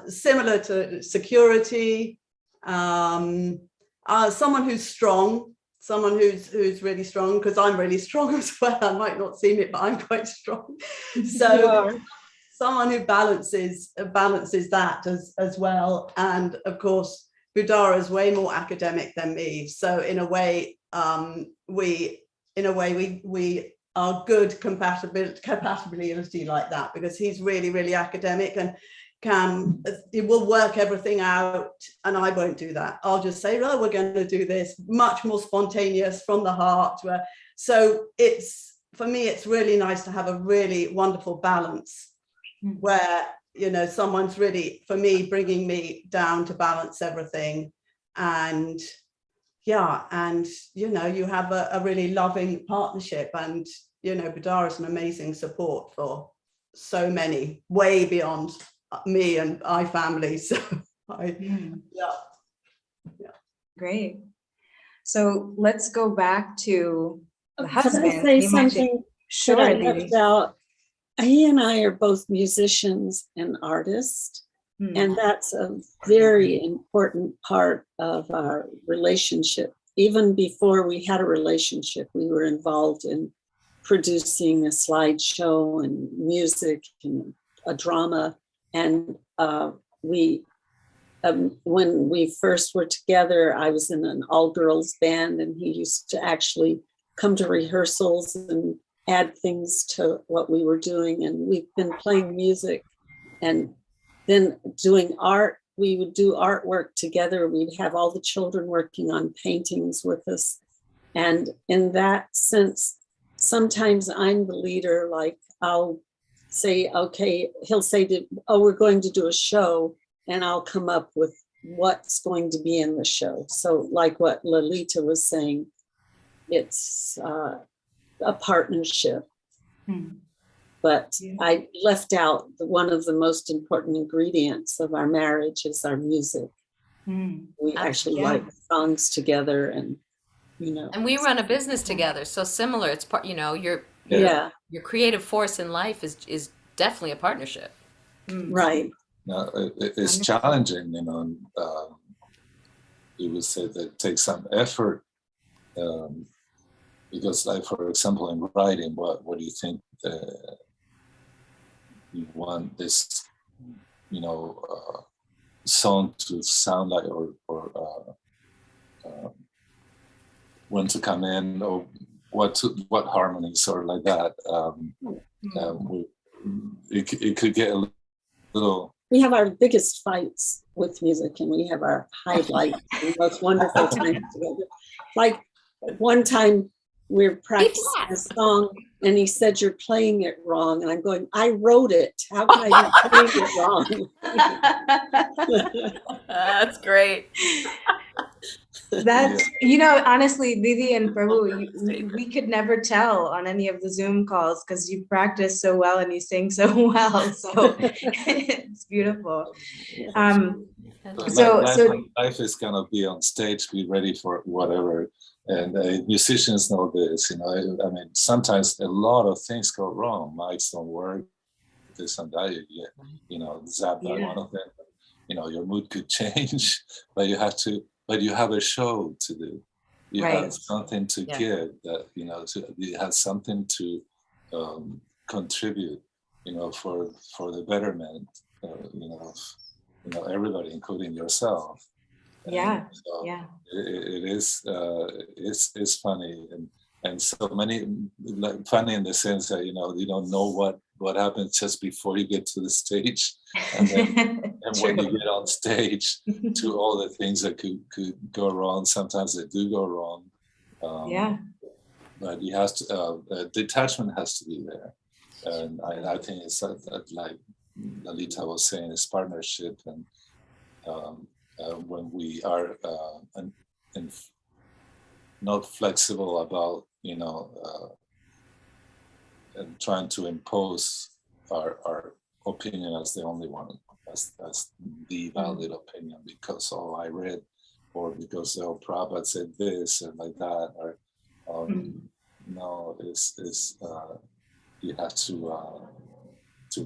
similar to security, someone who's strong, someone who's really strong, because I'm really strong as well. I might not seem it, but I'm quite strong. So someone who balances that as well. And of course, Bhudhara is way more academic than me. So in a way, we are good compatibility like that, because he's really, really academic and it will work everything out, and I won't do that. I'll just say, oh, we're going to do this, much more spontaneous from the heart. So for me, it's really nice to have a really wonderful balance where, someone's really, for me, bringing me down to balance everything. And you have a really loving partnership, and, Bhudhara is an amazing support for so many, way beyond me and my family. So Great. So let's go back to the Could husband. I say You might say- something Sure, that I Didi. left out? He and I are both musicians and artists, Hmm. and that's a very important part of our relationship. Even before we had a relationship, we were involved in producing a slideshow and music and a drama. And when we first were together, I was in an all-girls band, and he used to actually come to rehearsals and add things to what we were doing. And we've been playing music and then doing art. We would do artwork together. We'd have all the children working on paintings with us. And in that sense, sometimes I'm the leader. Like, I'll say, okay, he'll say, oh, we're going to do a show, and I'll come up with what's going to be in the show. So like what Lalita was saying, it's a partnership. But Yeah. I left out one of the most important ingredients of our marriage is our music. We actually Yeah. write songs together, and And we run a business together, so similar. It's part, your yeah, creative force in life is definitely a partnership. right. Now, it's challenging, you would say that it takes some effort, because, like, for example, in writing, what do you think you want this, song to sound like, or when to come in, or what harmonies, or like that. It could get a little. We have our biggest fights with music, and we have our highlights, the most wonderful times together. Like one time we're practicing a song, and he said, "You're playing it wrong." And I'm going, "I wrote it. How can I be playing it wrong?" That's great. That's, honestly, Didi and Prabhu, we could never tell on any of the Zoom calls because you practice so well and you sing so well. So it's beautiful. Life is gonna be on stage, be ready for whatever. And musicians know this, I mean, sometimes a lot of things go wrong. Mics don't work, this and that, zap by one of them. Your mood could change, but you have a show to do. You have something to give, that, you have something to contribute, for the betterment, everybody, including yourself. Yeah. So Yeah. It's funny, and so many, like, funny in the sense that, you don't know what happens just before you get to the stage, and then when you get on stage, to all the things that could go wrong. Sometimes they do go wrong. But you have to, detachment has to be there, and I think it's like Lalita was saying, it's partnership, and when we are not flexible about and trying to impose our opinion as the only one, as the valid opinion, because I read, or because Prabhupada said this and like that, or no, it's you have to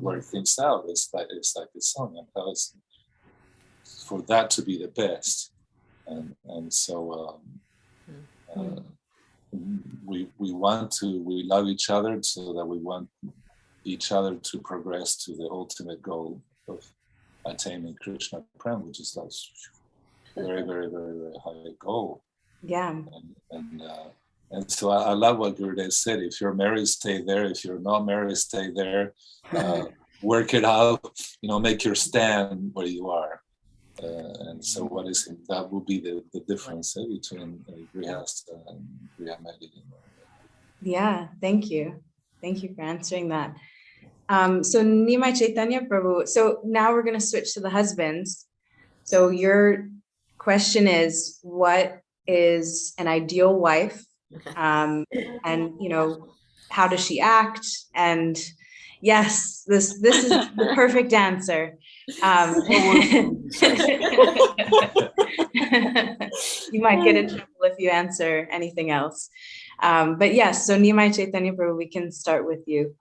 work things out. It's like the song, and how it's for that to be the best, and so we love each other, so that we want each other to progress to the ultimate goal of attaining Krishna Prem, which is like very, very, very, very high goal. Yeah. And so I love what Gurudev said. If you're married, stay there. If you're not married, stay there. Work it out. Make your stand where you are. And so that will be the difference between Grhastha and Grihamedi. Yeah, thank you. Thank you for answering that. So Nimai, Caitanya, Prabhu. So now we're going to switch to the husbands. So your question is, what is an ideal wife? And how does she act? And yes, this is the perfect answer. You might get in trouble if you answer anything else. But yes, so Nimai Chaitanya Prabhu, we can start with you.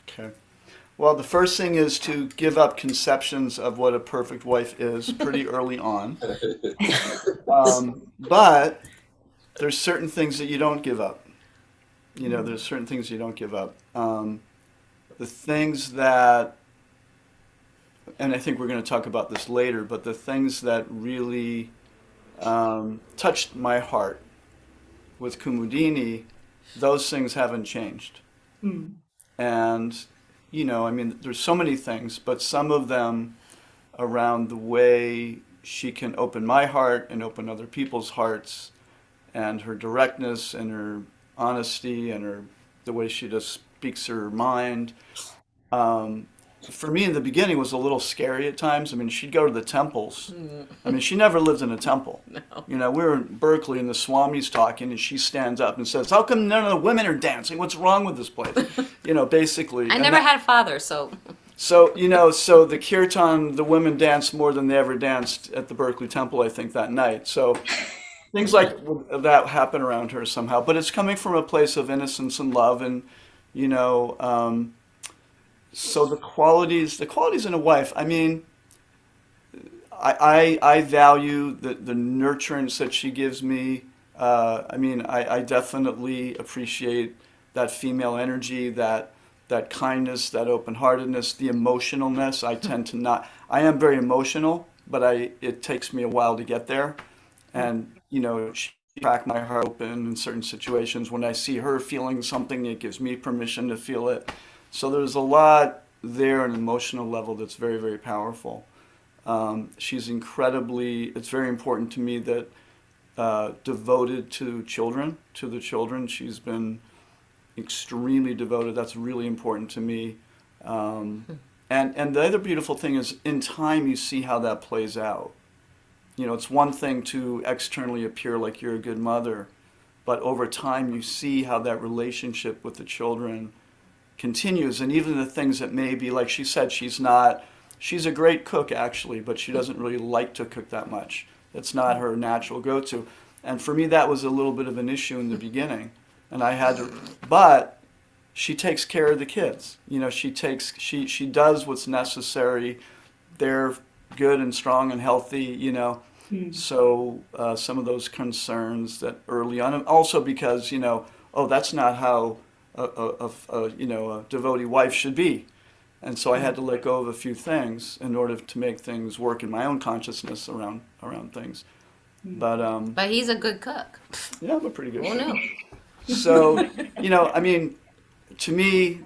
Okay. Well, the first thing is to give up conceptions of what a perfect wife is pretty early on. But there's certain things that you don't give up. You know, there's certain things you don't give up. The things that, and I think we're going to talk about this later, but the things that really touched my heart with Kumudini, those things haven't changed. And, you know, I mean, there's so many things, but some of them around the way she can open my heart and open other people's hearts, and her directness and her honesty and the way she just speaks her mind. For me in the beginning was a little scary at times. I mean, she'd go to the temples. I mean, she never lived in a temple. No. You know, we were in Berkeley and the Swami's talking, and she stands up and says, "How come none of the women are dancing? What's wrong with this place?" You know, basically. I And never had a father, so So, you know, so the kirtan, the women danced more than they ever danced at the Berkeley Temple, I think, that night. So things like that happen around her somehow. But it's coming from a place of innocence and love. And, you know, so the qualities in a wife, I mean, I value the nurturance that she gives me. I mean, I definitely appreciate that female energy, that kindness, that open-heartedness, the emotionalness. I tend to not. I am very emotional, but it takes me a while to get there. And you know, she cracked my heart open in certain situations. When I see her feeling something, it gives me permission to feel it. So there's a lot there on an emotional level that's very, very powerful. She's incredibly. It's very important to me that devoted to the children. She's been extremely devoted. That's really important to me. And the other beautiful thing is, in time, you see how that plays out. You know, it's one thing to externally appear like you're a good mother, but over time, you see how that relationship with the children continues. And even the things that may be, like she said, she's a great cook actually, but she doesn't really like to cook that much. It's not her natural go-to. And for me, that was a little bit of an issue in the beginning. And I had to, but she takes care of the kids. You know, she does what's necessary. They're good and strong and healthy, you know. So some of those concerns that early on, and also because, you know, oh, that's not how a devotee wife should be. And so I had to let go of a few things in order to make things work in my own consciousness around things. but he's a good cook. Yeah, I'm a pretty good Oh cook. no. So, you know, I mean, to me,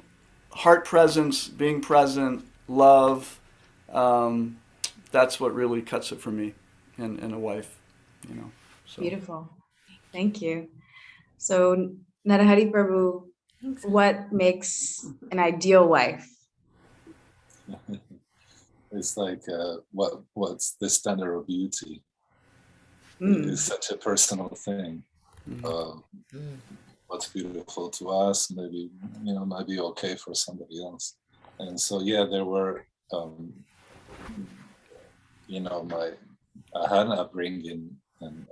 heart presence, being present, love, that's what really cuts it for me in a wife, you know. So. Beautiful. Thank you. So, Nrhari Prabhu, what makes an ideal wife? It's like what's the standard of beauty? It's such a personal thing. What's beautiful to us maybe might be okay for somebody else. And so there were I had an upbringing in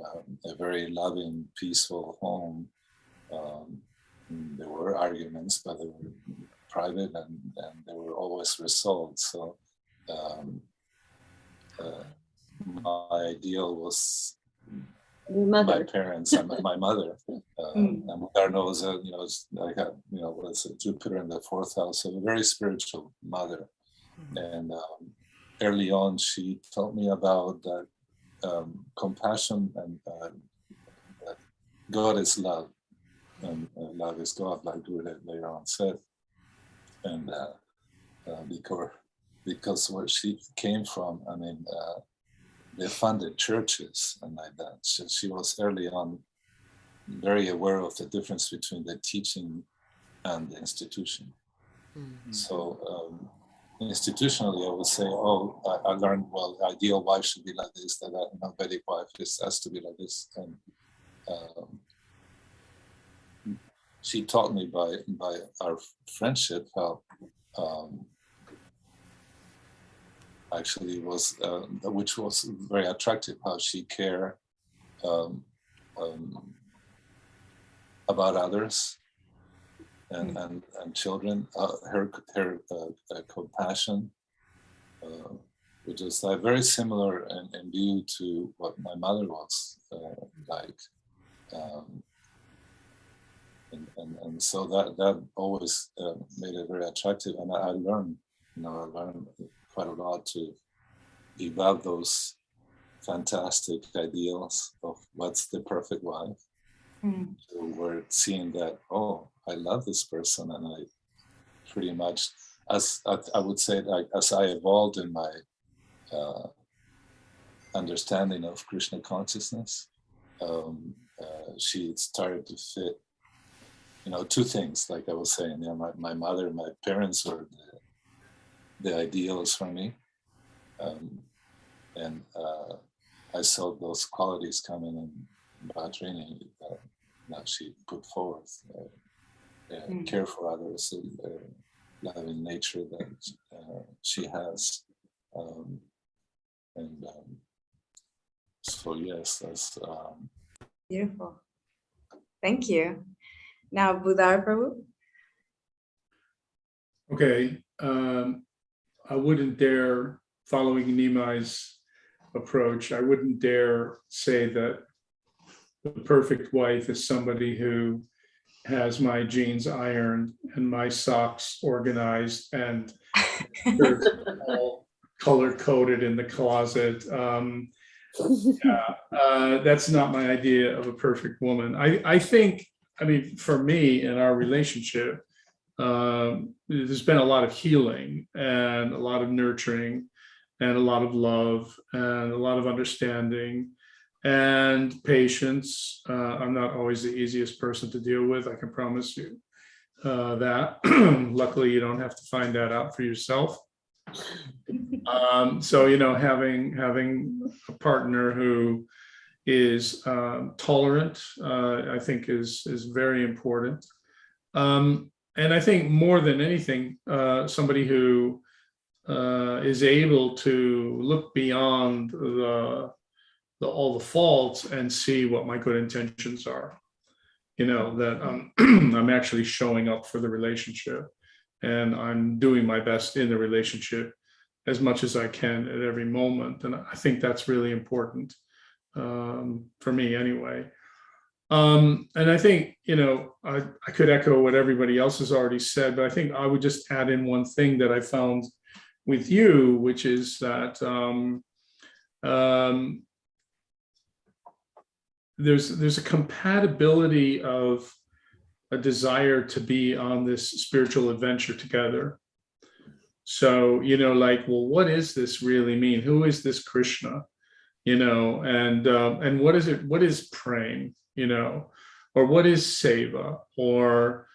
a very loving, peaceful home. There were arguments, but they were private and they were always resolved. So my ideal was my parents and my mother. And Bhudhara knows I got was a Jupiter in the fourth house, so a very spiritual mother. And early on, she taught me about that compassion and that God is love, and love is God, like Guru later on said. And because where she came from, I mean, they funded churches and like that. So she was early on very aware of the difference between the teaching and the institution. So institutionally, I would say, I learned, well, ideal wife should be like this, that Vedic wife has to be like this. And she taught me by our friendship how actually was, which was very attractive, how she cared about others and children. Her compassion, which is very similar in view to what my mother was like. And so that always made it very attractive, and I learned quite a lot to evolve those fantastic ideals of what's the perfect wife. So we're seeing that, oh, I love this person, and I pretty much, as I would say, like as I evolved in my understanding of Krishna consciousness, she started to fit, two things, like I was saying, my mother and my parents were the ideals for me. And I saw those qualities coming in Bhavatarini that she put forth. Care for others, loving nature that she has. So yes, that's Beautiful. Thank you. Now, Bhudhara Prabhu. Okay, I wouldn't dare, following Nimai's approach, I wouldn't dare say that the perfect wife is somebody who has my jeans ironed and my socks organized and all color-coded in the closet. That's not my idea of a perfect woman. I think, for me in our relationship, there's been a lot of healing and a lot of nurturing and a lot of love and a lot of understanding and patience. I'm not always the easiest person to deal with, I can promise you that. Luckily, you don't have to find that out for yourself. So, having a partner who is tolerant, I think is very important. And I think more than anything, somebody who is able to look beyond all the faults and see what my good intentions are. That I'm actually showing up for the relationship, and I'm doing my best in the relationship as much as I can at every moment. And I think that's really important for me anyway. And I think, I could echo what everybody else has already said, but I think I would just add in one thing that I found with you, which is that there's a compatibility of a desire to be on this spiritual adventure together. So, well, what does this really mean? Who is this Krishna? And what is it? What is praying? Or what is seva? Or,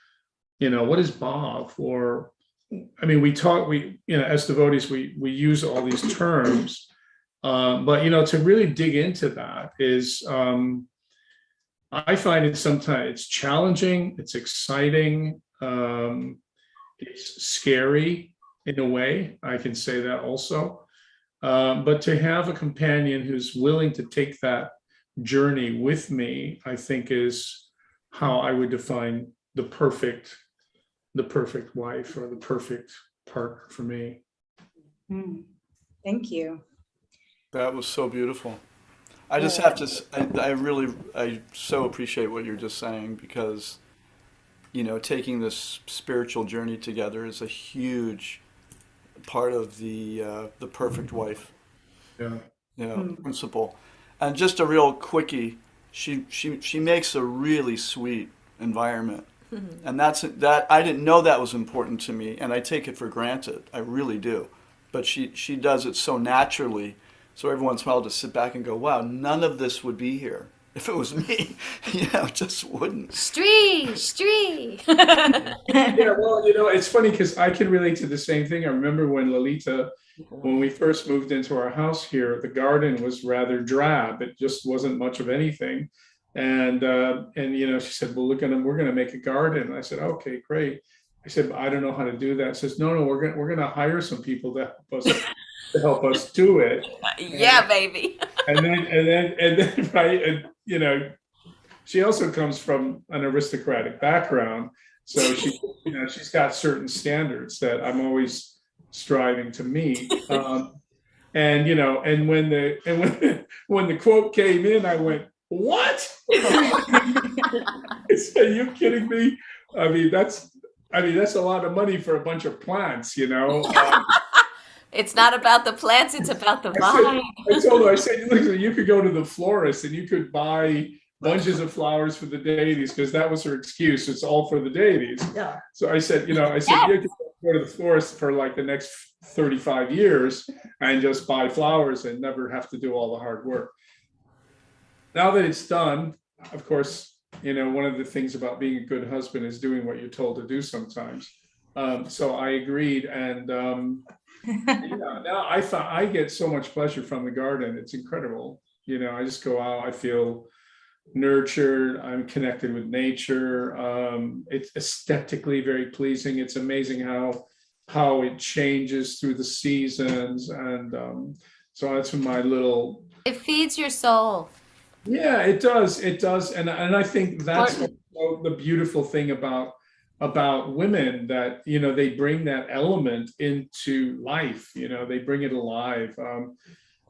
what is bhav? Or, as devotees, we use all these terms, but, to really dig into that is, I find it sometimes it's challenging, it's exciting, it's scary in a way, I can say that also. But to have a companion who's willing to take that journey with me, I think is how I would define the perfect wife or the perfect partner for me. Thank you. That was so beautiful. I just have to, I so appreciate what you're just saying, because, taking this spiritual journey together is a huge part of the perfect wife, principle. And just a real quickie, she makes a really sweet environment. And that I didn't know that was important to me, and I take it for granted. I really do. But she does it so naturally. So every once in a while, I'll just sit back and go, wow, none of this would be here if it was me. It just wouldn't. Stree. Yeah, well, it's funny because I can relate to the same thing. I remember when Lalita, when we first moved into our house here, the garden was rather drab. It just wasn't much of anything. And she said, well, we're gonna make a garden. And I said, okay, great. I said, but I don't know how to do that. She says, no, we're gonna hire some people to help us do it. Yeah, baby. And then right, and she also comes from an aristocratic background, so she, she's got certain standards that I'm always striving to meet. And and when the quote came in, I went, "What?" I said, "Are you kidding me? I mean, that's a lot of money for a bunch of plants, It's not about the plants, it's about the vibe. I told her, I said, "Listen, you could go to the florist and you could buy bunches of flowers for the deities," because that was her excuse. It's all for the deities. Yeah. So I said, you could go to the florist for like the next 35 years and just buy flowers and never have to do all the hard work. Now that it's done, of course, one of the things about being a good husband is doing what you're told to do sometimes. So I agreed, and now I get so much pleasure from the garden. It's incredible. I just go out, I feel nurtured, I'm connected with nature. It's aesthetically very pleasing. It's amazing how it changes through the seasons, and so that's my little. It feeds your soul. Yeah, it does, and I think that's the beautiful thing about women, that they bring that element into life. They bring it alive. For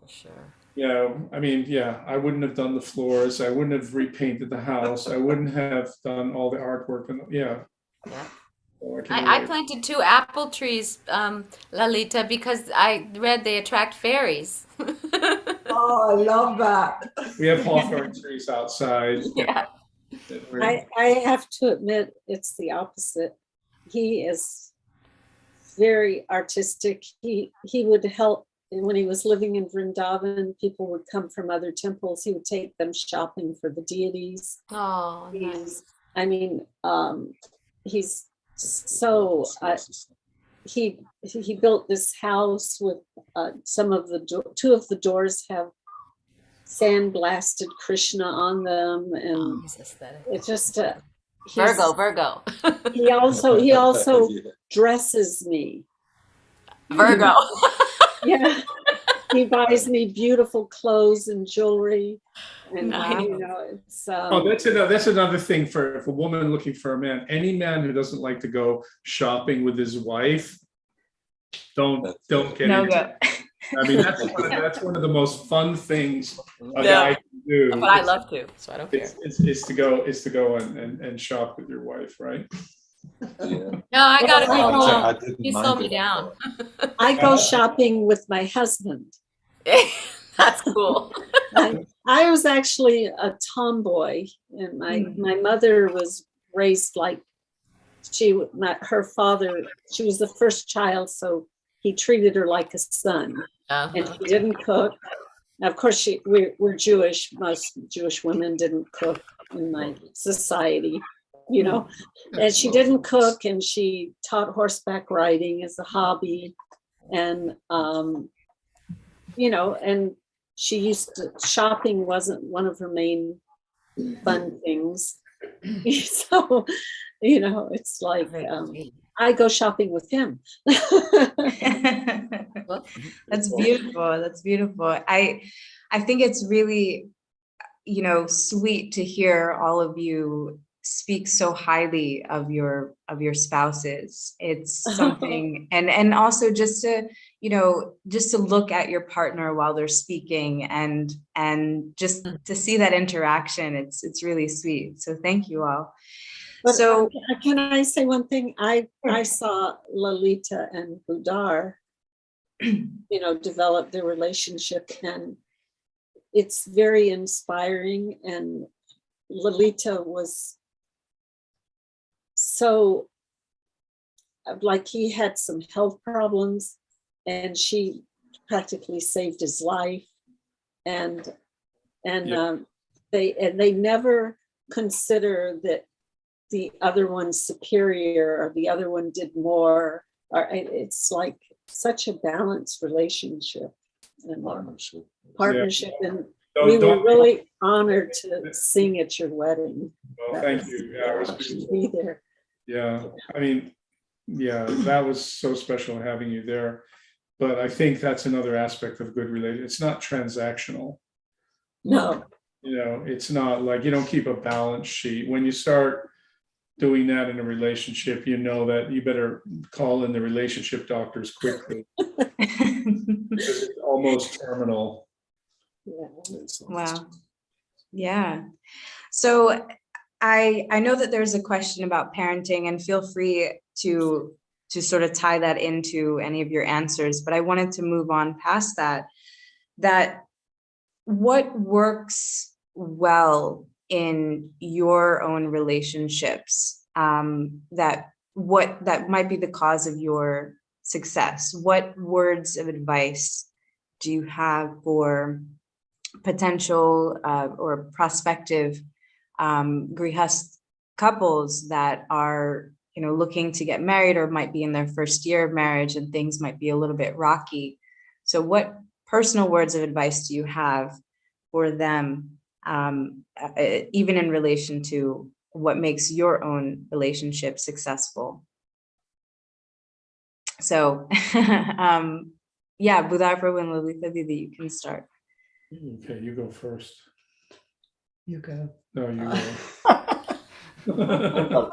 sure. I wouldn't have done the floors. I wouldn't have repainted the house. I wouldn't have done all the artwork. And Yeah. So I planted 2 apple trees, Lalita, because I read they attract fairies. Oh, I love that. We have hawthorn trees outside. Yeah. I have to admit, it's the opposite. He is very artistic. He would help. When he was living in Vrindavan, people would come from other temples. He would take them shopping for the deities. Oh, nice. He's so he built this house with two of the doors have sandblasted Krishna on them, and He's aesthetic. it's just Virgo. He also dresses me. Virgo. Yeah, he buys me beautiful clothes and jewelry, and Nice. It's that's another thing for a woman looking for a man. Any man who doesn't like to go shopping with his wife, don't get No into go. it. I mean, that's one of the most fun things a Yeah. guy can do. But I love to, so I don't care. Is to go and shop with your wife, right? Yeah. No, I gotta go I home. didn't You mind slow me it. down. I go shopping with my husband. That's cool. I was actually a tomboy, and my mother was raised like her father. She was the first child, so he treated her like a son, and he didn't cook. Now, of course, we're Jewish. Most Jewish women didn't cook in my society, and she didn't cook, and she taught horseback riding as a hobby, and and she used to, shopping wasn't one of her main fun things. So, it's like I go shopping with him. That's beautiful. That's beautiful. I think it's really, sweet to hear all of you speak so highly of your spouses. It's something, and also just to look at your partner while they're speaking, and just to see that interaction. It's really sweet. So thank you all. But So can I say one thing? I saw Lalita and Bhudhara, develop their relationship, and it's very inspiring. And Lalita was so, like, he had some health problems, and she practically saved his life. And they never consider that the other one's superior or the other one did more. Or it's like such a balanced relationship and partnership. And we were really honored to sing at your wedding. Well, thank you. Yeah, it was to be there. Yeah, I mean, that was so special having you there. But I think that's another aspect of good relationship. It's not transactional. No. You know, it's not like you don't keep a balance sheet. When you start doing that in a relationship, you know that you better call in the relationship doctors quickly because it's almost terminal. Wow. Yeah. So I know that there's a question about parenting, and feel free to sort of tie that into any of your answers, but I wanted to move on past that. That what works well in your own relationships, that might be the cause of your success. What words of advice do you have for potential or prospective Grihast couples that are, you know, looking to get married or might be in their first year of marriage and things might be a little bit rocky? So what personal words of advice do you have for them, even in relation to what makes your own relationship successful? So yeah, Bhudhara Prabhu and Lalita Didi, you can start. Okay, you go first. You go. No, you go.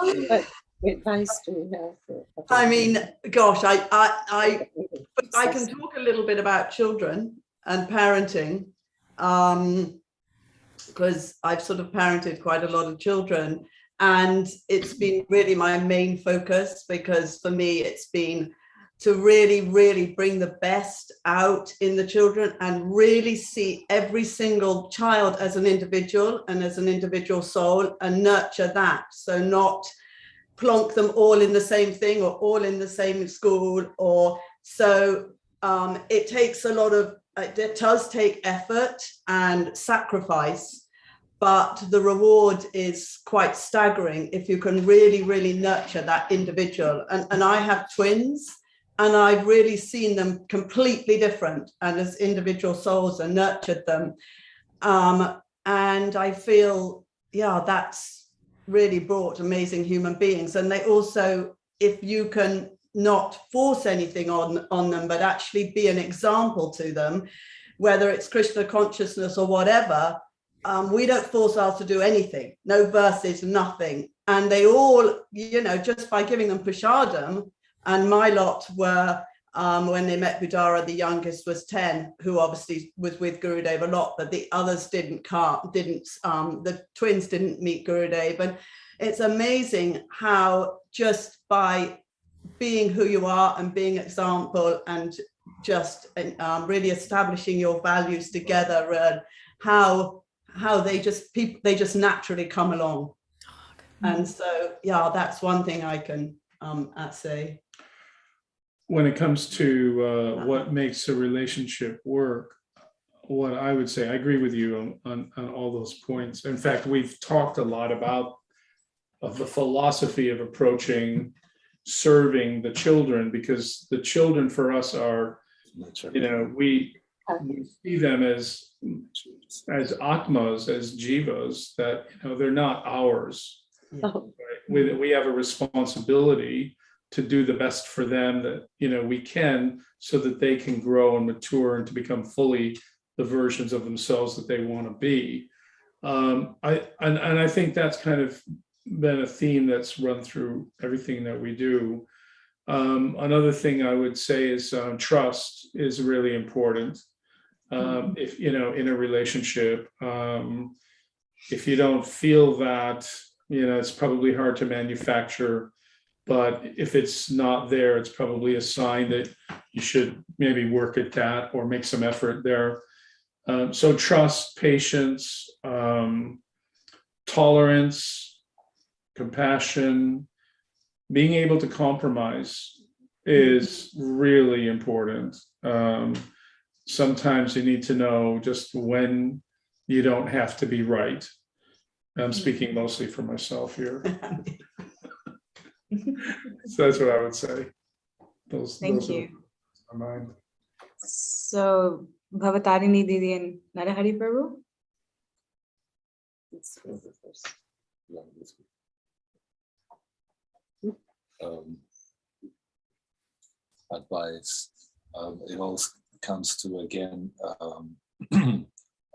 What advice do we have for? I mean, gosh, I can talk a little bit about children and parenting, because I've sort of parented quite a lot of children, and it's been really my main focus, because for me it's been to really, really bring the best out in the children and really see every single child as an individual and as an individual soul and nurture that. So not plonk them all in the same thing or all in the same school, or so it takes a lot of, it does take effort and sacrifice, but the reward is quite staggering if you can really, really nurture that individual. And I have twins, and I've really seen them completely different and as individual souls and nurtured them. And I feel, yeah, that's really brought amazing human beings. And they also, if you can not force anything on them, but actually be an example to them, whether it's Krishna consciousness or whatever, we don't force ours to do anything, no verses, nothing. And they all, you know, just by giving them prashadam, and my lot were, when they met Bhudhara, the youngest was 10, who obviously was with Gurudev a lot, but the others didn't, the twins didn't meet Gurudev. And it's amazing how just by being who you are and being example and just really establishing your values together, and how they just naturally come along. And so, yeah, that's one thing I can say. When it comes to what makes a relationship work, what I would say, I agree with you on all those points. In fact, we've talked a lot about the philosophy of approaching serving the children, because the children for us are, you know, we see them as atmas, as jivas, that, you know, they're not ours. Oh. Right? We have a responsibility to do the best for them that, you know, we can, so that they can grow and mature and to become fully the versions of themselves that they want to be. I think that's kind of been a theme that's run through everything that we do. Another thing I would say is trust is really important. If, you know, in a relationship, if you don't feel that, you know, it's probably hard to manufacture. But if it's not there, it's probably a sign that you should maybe work at that or make some effort there. So trust, patience, tolerance, compassion, being able to compromise is really important. Sometimes you need to know just when you don't have to be right. I'm speaking mostly for myself here. So that's what I would say. Thank you. Are mine. So Bhavatarini Didi and Nrhari Prabhu. Advice. It all comes to, again,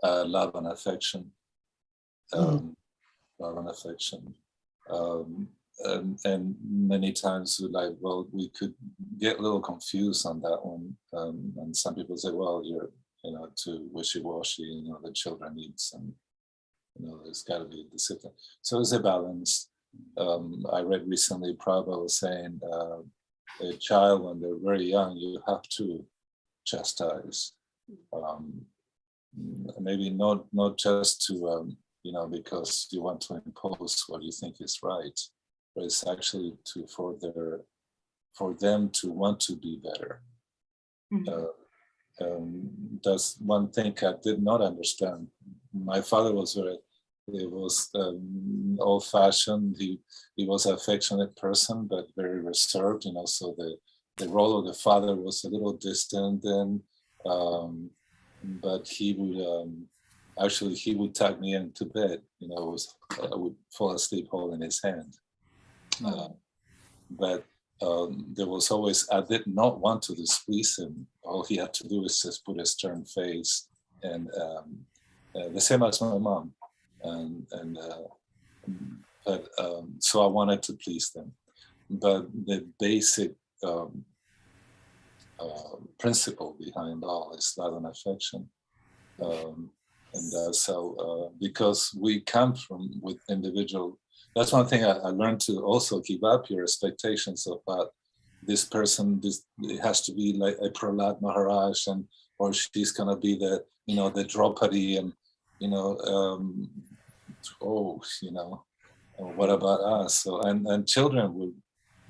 love and affection. love and affection. And many times we could get a little confused on that one. And some people say, well, you're, too wishy-washy, the children needs, and, there's got to be discipline. So it's a balance. I read recently, Prabhupada was saying, a child, when they're very young, you have to chastise. Maybe not just to, because you want to impose what you think is right, but it's actually for them to want to be better. That's one thing I did not understand. My father was old-fashioned. He was an affectionate person, but very reserved. So the role of the father was a little distant then. But he would tuck me into bed. I would fall asleep holding his hand. But there was always, I did not want to displease him. All he had to do is just put a stern face, and the same as my mom. So I wanted to please them. But the basic principle behind all is love and affection. And so because we come with individual, that's one thing I learned to also keep up your expectations about this person. It has to be like a Prahlad Maharaj, or she's gonna be the Draupadi, and what about us? So and children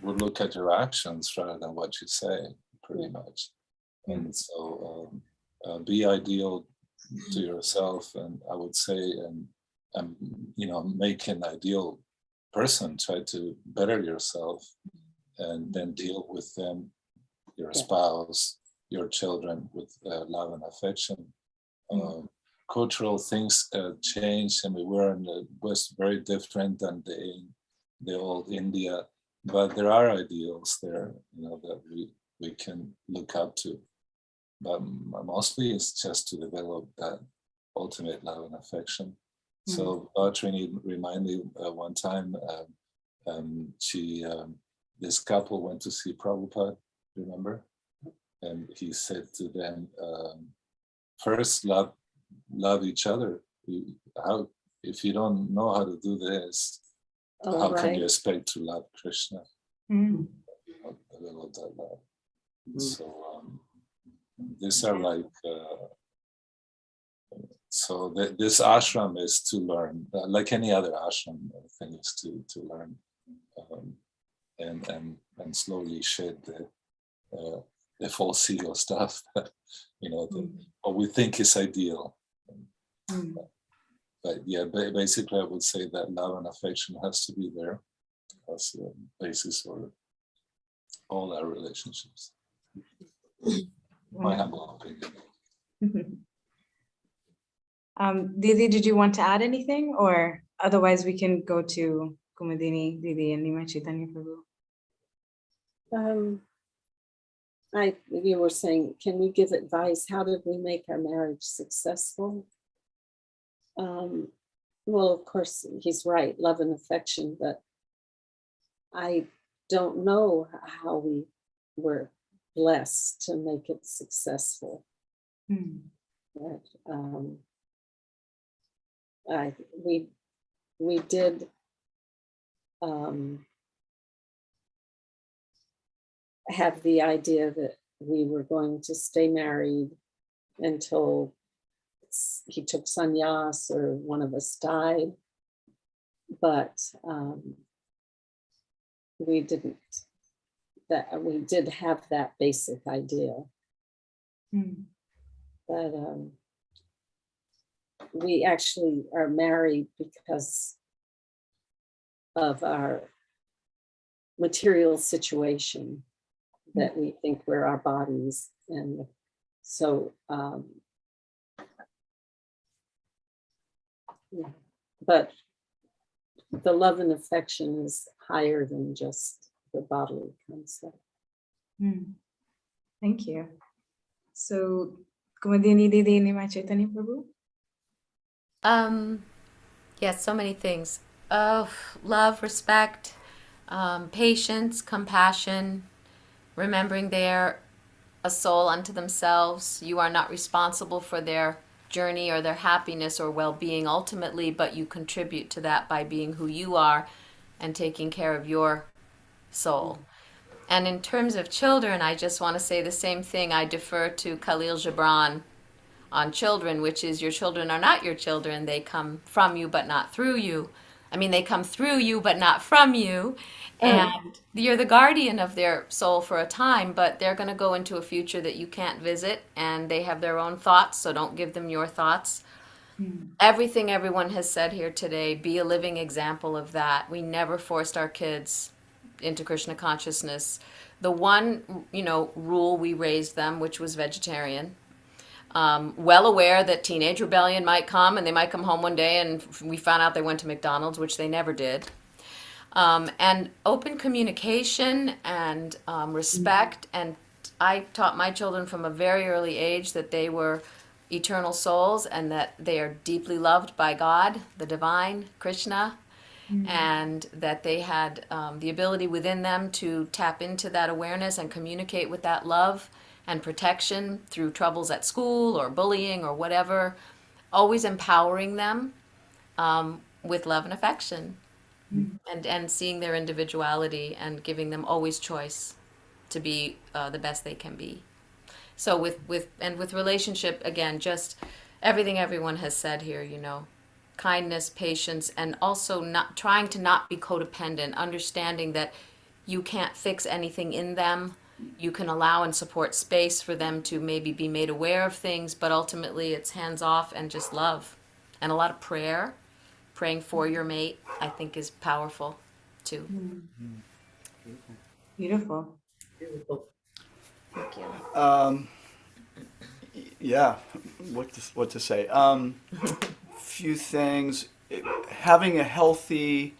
would look at your actions rather than what you say, pretty much. And so be ideal to yourself, and I would say, and make an ideal person, try to better yourself, and then deal with them, your spouse, your children, with love and affection. Cultural things change, and we were in the West very different than the old India, but there are ideals there, that we can look up to. But mostly it's just to develop that ultimate love and affection. So Bhavatarini reminded me one time, this couple went to see Prabhupada, remember? And he said to them, first love each other. If you don't know how to do this, how can you expect to love Krishna? Develop that love. So these are like, so this ashram is to learn, like any other ashram thing is to learn, and slowly shed the false ego stuff, what we think is ideal. But yeah, basically I would say that love and affection has to be there as the basis for all our relationships. My humble opinion. Didi, did you want to add anything, or otherwise we can go to Kumudini, Didi, and Nimai Caitanya Prabhu? You were saying, can we give advice? How did we make our marriage successful? Well, of course, he's right, love and affection, but I don't know how we were blessed to make it successful. But, we did have the idea that we were going to stay married until he took sannyas or one of us died, but we didn't. We did have that basic idea, but we actually are married because of our material situation, that we think we're our bodies, and so but the love and affection is higher than just the bodily concept. Thank you. So, Kumudini, Didi, Nimai Caitanya Prabhu? Yes, so many things. Oh, love, respect, patience, compassion, remembering they're a soul unto themselves. You are not responsible for their journey or their happiness or well-being ultimately, but you contribute to that by being who you are and taking care of your soul. And in terms of children, I just want to say the same thing. I defer to Khalil Gibran on children, which is your children are not your children. They come from you, but not through you. I mean, they come through you, but not from you. And you're the guardian of their soul for a time, but they're going to go into a future that you can't visit, and they have their own thoughts, so don't give them your thoughts. Everything everyone has said here today, be a living example of that. We never forced our kids into Krishna consciousness. The one, rule we raised them, which was vegetarian, well aware that teenage rebellion might come and they might come home one day and we found out they went to McDonald's, which they never did. And open communication and respect. And I taught my children from a very early age that they were eternal souls and that they are deeply loved by God, the divine, Krishna, and that they had the ability within them to tap into that awareness and communicate with that love and protection through troubles at school or bullying or whatever, always empowering them with love and affection, and seeing their individuality and giving them always choice to be the best they can be. So with relationship, again, just everything everyone has said here, kindness, patience, and also not trying to not be codependent, understanding that you can't fix anything in them. You can allow and support space for them to maybe be made aware of things, but ultimately it's hands off and just love. And a lot of prayer, praying for your mate, I think is powerful too. Beautiful. Thank you. Yeah, what to say? Few things. Having a healthy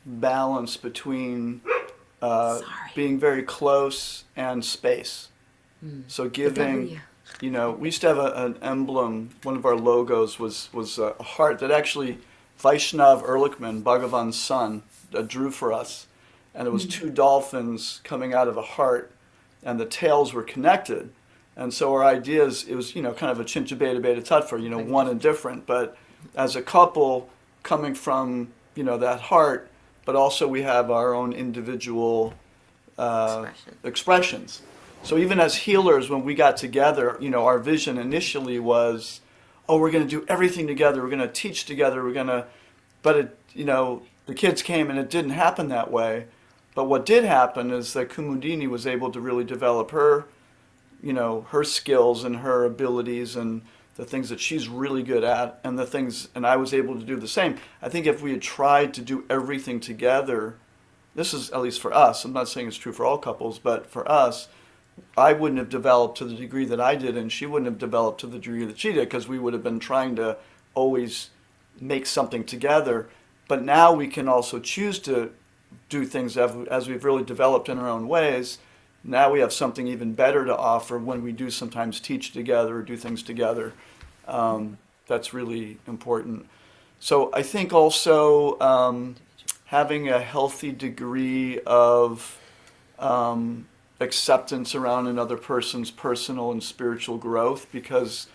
balance between being very close and space. So giving, we used to have an emblem. One of our logos was a heart that actually Vaishnav Ehrlichman, Bhagavan's son, drew for us, and it was two dolphins coming out of a heart, and the tails were connected. And so our ideas, it was, kind of a chincha beta beta tattva, one and different, but as a couple coming from, that heart, but also we have our own individual expressions. So even as healers, when we got together, our vision initially was, we're going to do everything together. We're going to teach together. But it, the kids came and it didn't happen that way. But what did happen is that Kumudini was able to really develop her, her skills and her abilities and the things that she's really good at, and I was able to do the same. I think if we had tried to do everything together, this is at least for us, I'm not saying it's true for all couples, but for us, I wouldn't have developed to the degree that I did, and she wouldn't have developed to the degree that she did, because we would have been trying to always make something together. But now we can also choose to do things as we've really developed in our own ways. Now we have something even better to offer when we do sometimes teach together or do things together. That's really important. So I think also having a healthy degree of acceptance around another person's personal and spiritual growth, because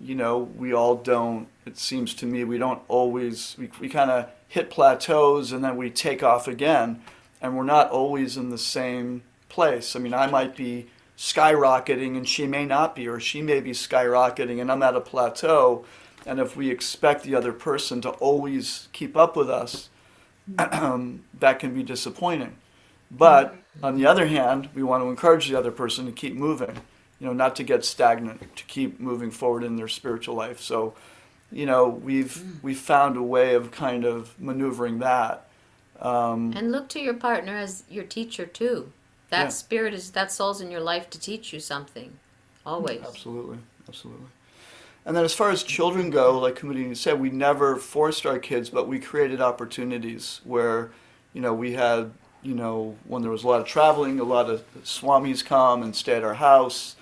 we all don't, it seems to me, we don't always, we kind of hit plateaus and then we take off again, and we're not always in the same place. I mean, I might be skyrocketing and she may not be, or she may be skyrocketing and I'm at a plateau. And if we expect the other person to always keep up with us, that can be disappointing. But on the other hand, we want to encourage the other person to keep moving, not to get stagnant, to keep moving forward in their spiritual life. So, we've found a way of kind of maneuvering that. And look to your partner as your teacher too. That spirit that soul's in your life to teach you something, always. Absolutely. And then as far as children go, like Kumudini said, we never forced our kids, but we created opportunities where, we had, when there was a lot of traveling, a lot of swamis come and stay at our house.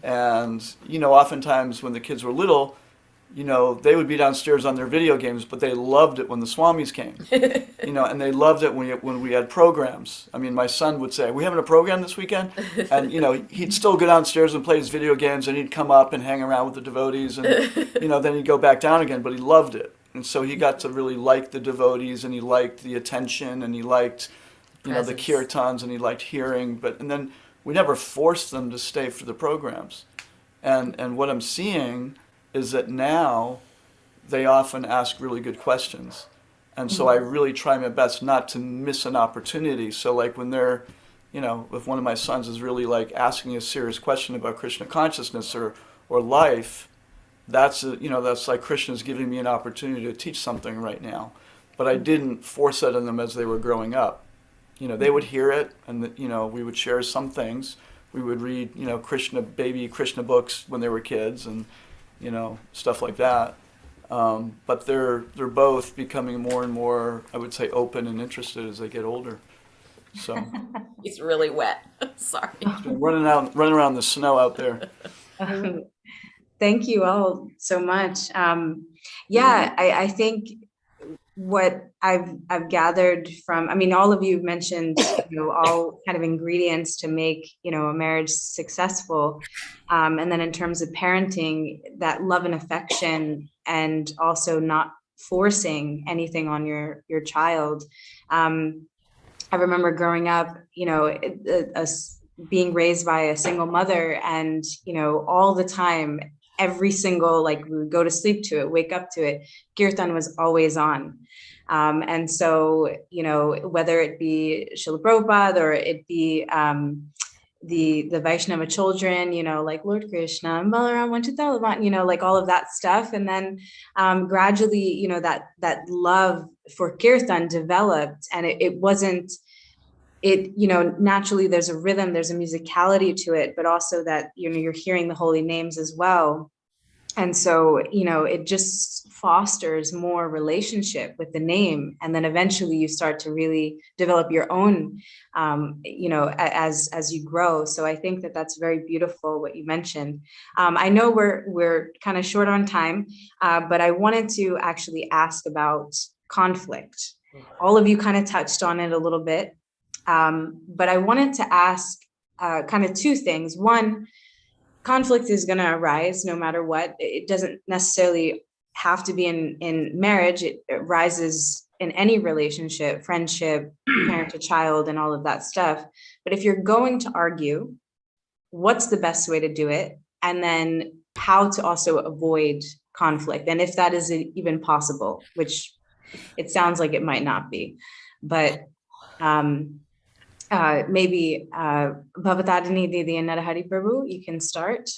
And, oftentimes when the kids were little, they would be downstairs on their video games, but they loved it when the Swamis came, and they loved it when we had programs. I mean, my son would say, "We having a program this weekend?" And, he'd still go downstairs and play his video games, and he'd come up and hang around with the devotees, and, then he'd go back down again, but he loved it. And so he got to really like the devotees, and he liked the attention, and he liked, the Presence. kirtans, and he liked hearing, and then we never forced them to stay for the programs. And what I'm seeing is that now they often ask really good questions. And so I really try my best not to miss an opportunity. So like when they're, if one of my sons is really like asking a serious question about Krishna consciousness or life, that's like Krishna's giving me an opportunity to teach something right now. But I didn't force that on them as they were growing up. They would hear it, and we would share some things. We would read, baby Krishna books when they were kids, and stuff like that. But they're both becoming more and more, I would say, open and interested as they get older. So He's really wet. Sorry. running around in the snow out there. Thank you all so much. I think what I've gathered from, all of you mentioned, all kind of ingredients to make, a marriage successful. And then in terms of parenting, that love and affection, and also not forcing anything on your child. I remember growing up, being raised by a single mother, and, all the time, every single, like, we would go to sleep to it, wake up to it, kirtan was always on. And so, whether it be Srila Prabhupada or it be the Vaishnava children, like Lord Krishna and Balaram went to Dalavan, like all of that stuff. And then gradually, that love for kirtan developed, and it wasn't, naturally there's a rhythm, there's a musicality to it, but also that, you're hearing the holy names as well. And so, it just fosters more relationship with the name. And then eventually you start to really develop your own, as you grow. So I think that that's very beautiful what you mentioned. I know we're kind of short on time, but I wanted to actually ask about conflict. All of you kind of touched on it a little bit. But I wanted to ask kind of two things. One, conflict is going to arise no matter what. It doesn't necessarily have to be in marriage. It rises in any relationship, friendship, parent to child, and all of that stuff. But if you're going to argue, what's the best way to do it? And then how to also avoid conflict, and if that is even possible, which it sounds like it might not be. But maybe Bhavatarini, Didiji, and Nrhari Prabhu, you can start.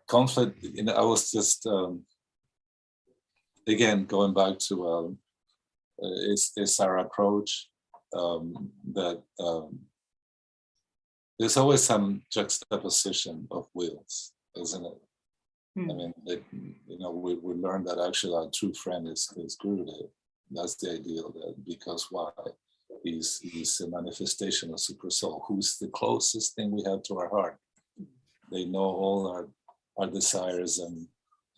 Conflict, I was just again going back to is our approach, that there's always some juxtaposition of wills, isn't it? I mean, we learned that actually our true friend is Gurudev. That's the ideal, that because why? He's a manifestation of Super Soul, who's the closest thing we have to our heart. They know all our desires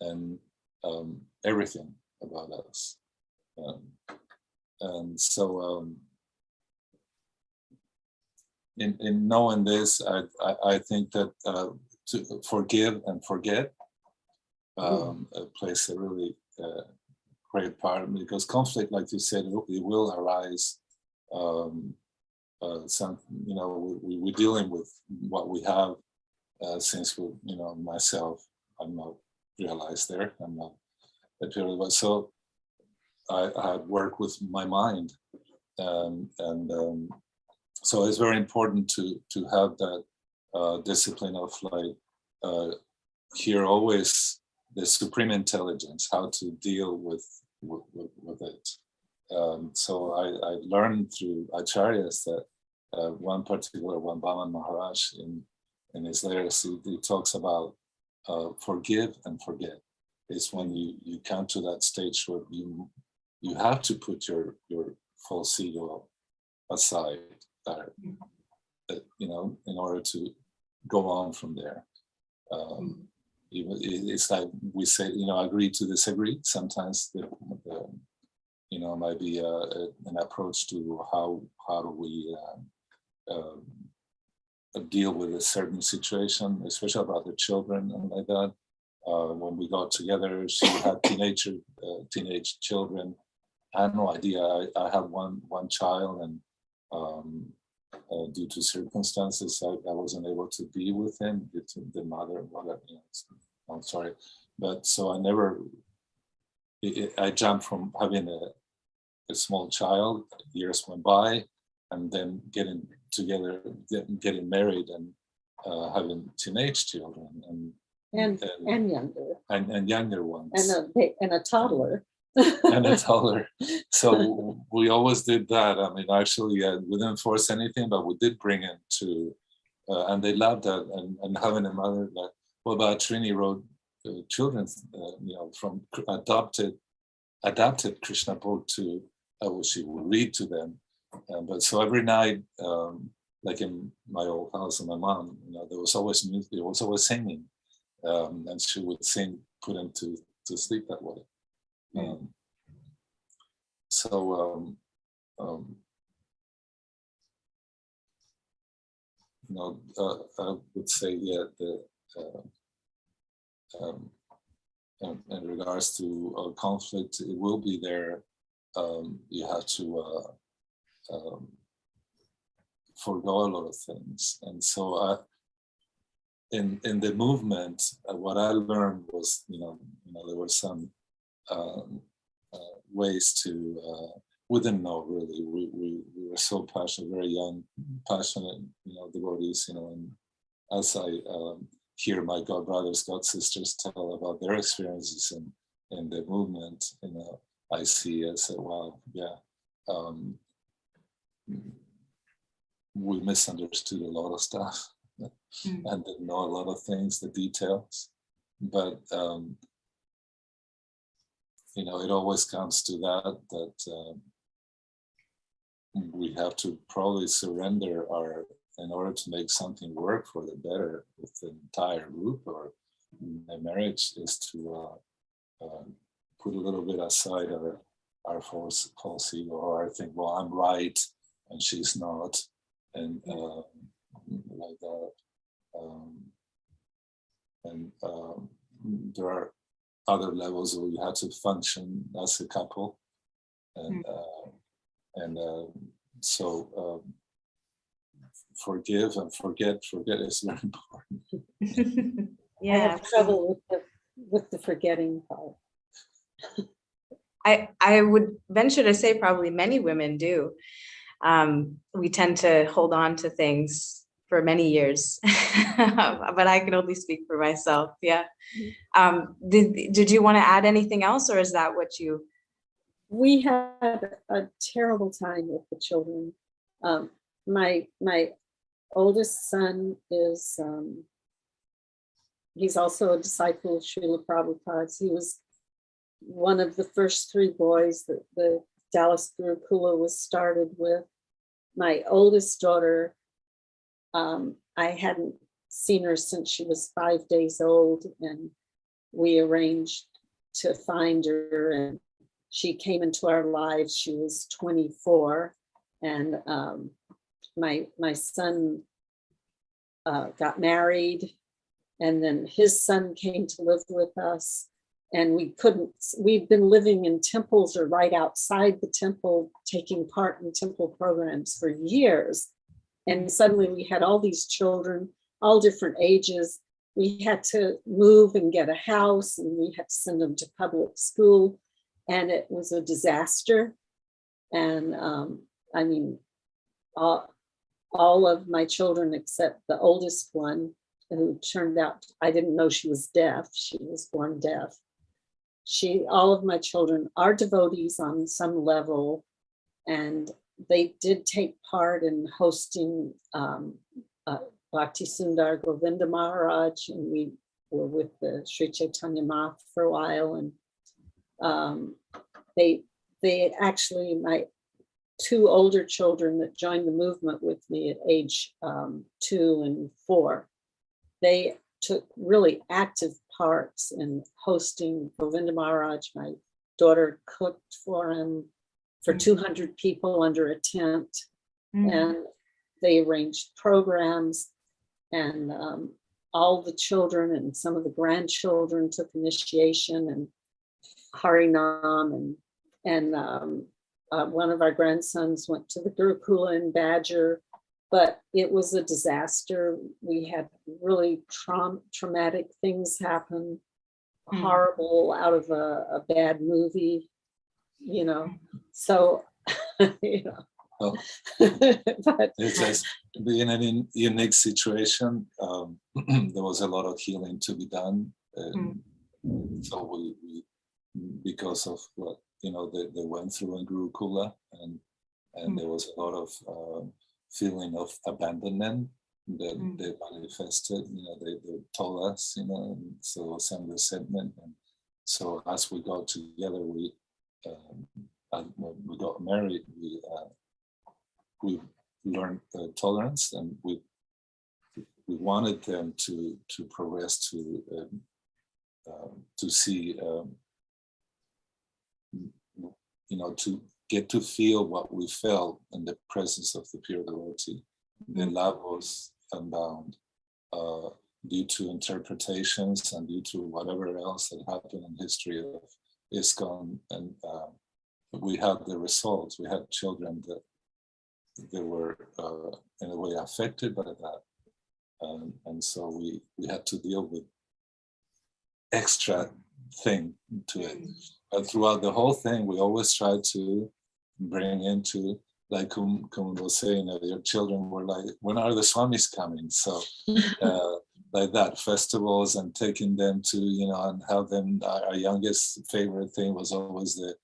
and everything about us. And so in knowing this, I think that to forgive and forget plays a really great part, because conflict, like you said, it will arise. We're dealing with what we have since we, myself, I'm not realized there. I'm not appearing, but so I work with my mind, and so it's very important to have that discipline of like hear always the supreme intelligence, how to deal with it. So I learned through acharyas that one Bhaman Maharaj in his letters, he talks about forgive and forget. It's when you come to that stage where you have to put your false ego aside, you know, in order to go on from there. It's like we say, you know, agree to disagree. Sometimes you know, might be an approach to how do we deal with a certain situation, especially about the children and like that. When we got together, she had teenage children. I had no idea. I had one child, and due to circumstances, I wasn't able to be with him due to the mother and whatever. You know, I'm sorry, but so I never. I jumped from having a small child. Years went by, and then getting together, getting married, and having teenage children, and younger, and younger ones, and a toddler. And a toddler. So we always did that. I mean, actually, we didn't force anything, but we did bring it to, and they loved that. And having a mother that, well, Bhavatarini wrote children's, you know, from adopted Krishna book to, she would read to them. But so every night, like in my old house and my mom, you know, there was always music, there was always singing. And she would sing, put him to sleep that way. You know, I would say, yeah, in regards to conflict, it will be there. You have to forego a lot of things, and so in the movement, what I learned was, you know, there were some ways to. We didn't know really. We were so passionate, very young, passionate, you know, devotees, you know. And as I hear my god brothers, god sisters tell about their experiences in the movement, you know, I say, wow, yeah, we misunderstood a lot of stuff and didn't know a lot of things, the details, but. You know, it always comes to that we have to probably surrender in order to make something work for the better with the entire group or a marriage, is to put a little bit aside our false ego, or I think, well, I'm right and she's not, and like that. There are other levels where you have to function as a couple, and so forgive and forget is very important. Yeah, I have trouble with the forgetting part. I would venture to say probably many women do. We tend to hold on to things for many years, but I can only speak for myself. Yeah. Did you want to add anything else, or is that what you? We had a terrible time with the children. My oldest son is, he's also a disciple of Srila Prabhupada's. He was one of the first three boys that the Dallas Gurukula was started with. My oldest daughter, I hadn't seen her since she was 5 days old, and we arranged to find her, and she came into our lives. She was 24, and my son got married, and then his son came to live with us, and we'd been living in temples or right outside the temple, taking part in temple programs for years. And suddenly we had all these children, all different ages. We had to move and get a house, and we had to send them to public school. And it was a disaster. And I mean, all of my children except the oldest one, who turned out, I didn't know she was deaf. She was born deaf. All of my children are devotees on some level, and they did take part in hosting Bhakti Sundar Govinda Maharaj, and we were with the Sri Caitanya Math for a while, and they actually, my two older children that joined the movement with me at age 2 and 4. They took really active parts in hosting Govinda Maharaj. My daughter cooked for him for 200 people under a tent, and they arranged programs, and all the children and some of the grandchildren took initiation and Harinam, and one of our grandsons went to the Gurukula in Badger, but it was a disaster. We had really traumatic things happen, horrible out of a bad movie, you know. So, you know. Well, But it's just being in a unique situation. There was a lot of healing to be done. So we, because of what, you know, they went through in Gurukula, and there was a lot of feeling of abandonment that they manifested. You know, they told us, you know, and so there was some resentment. And so as we got together, when we got married, we learned tolerance, and we wanted them to progress to see, you know, to get to feel what we felt in the presence of the pure devotee. The love was unbound due to interpretations and due to whatever else that happened in history of ISKCON, and we had the results. We had children that they were in a way affected by that, and so we had to deal with extra thing to it. But throughout the whole thing, we always tried to bring into, like Kum was saying, your children were like, when are the Swamis coming? So like that, festivals, and taking them to, you know, and have them, our youngest favorite thing was always the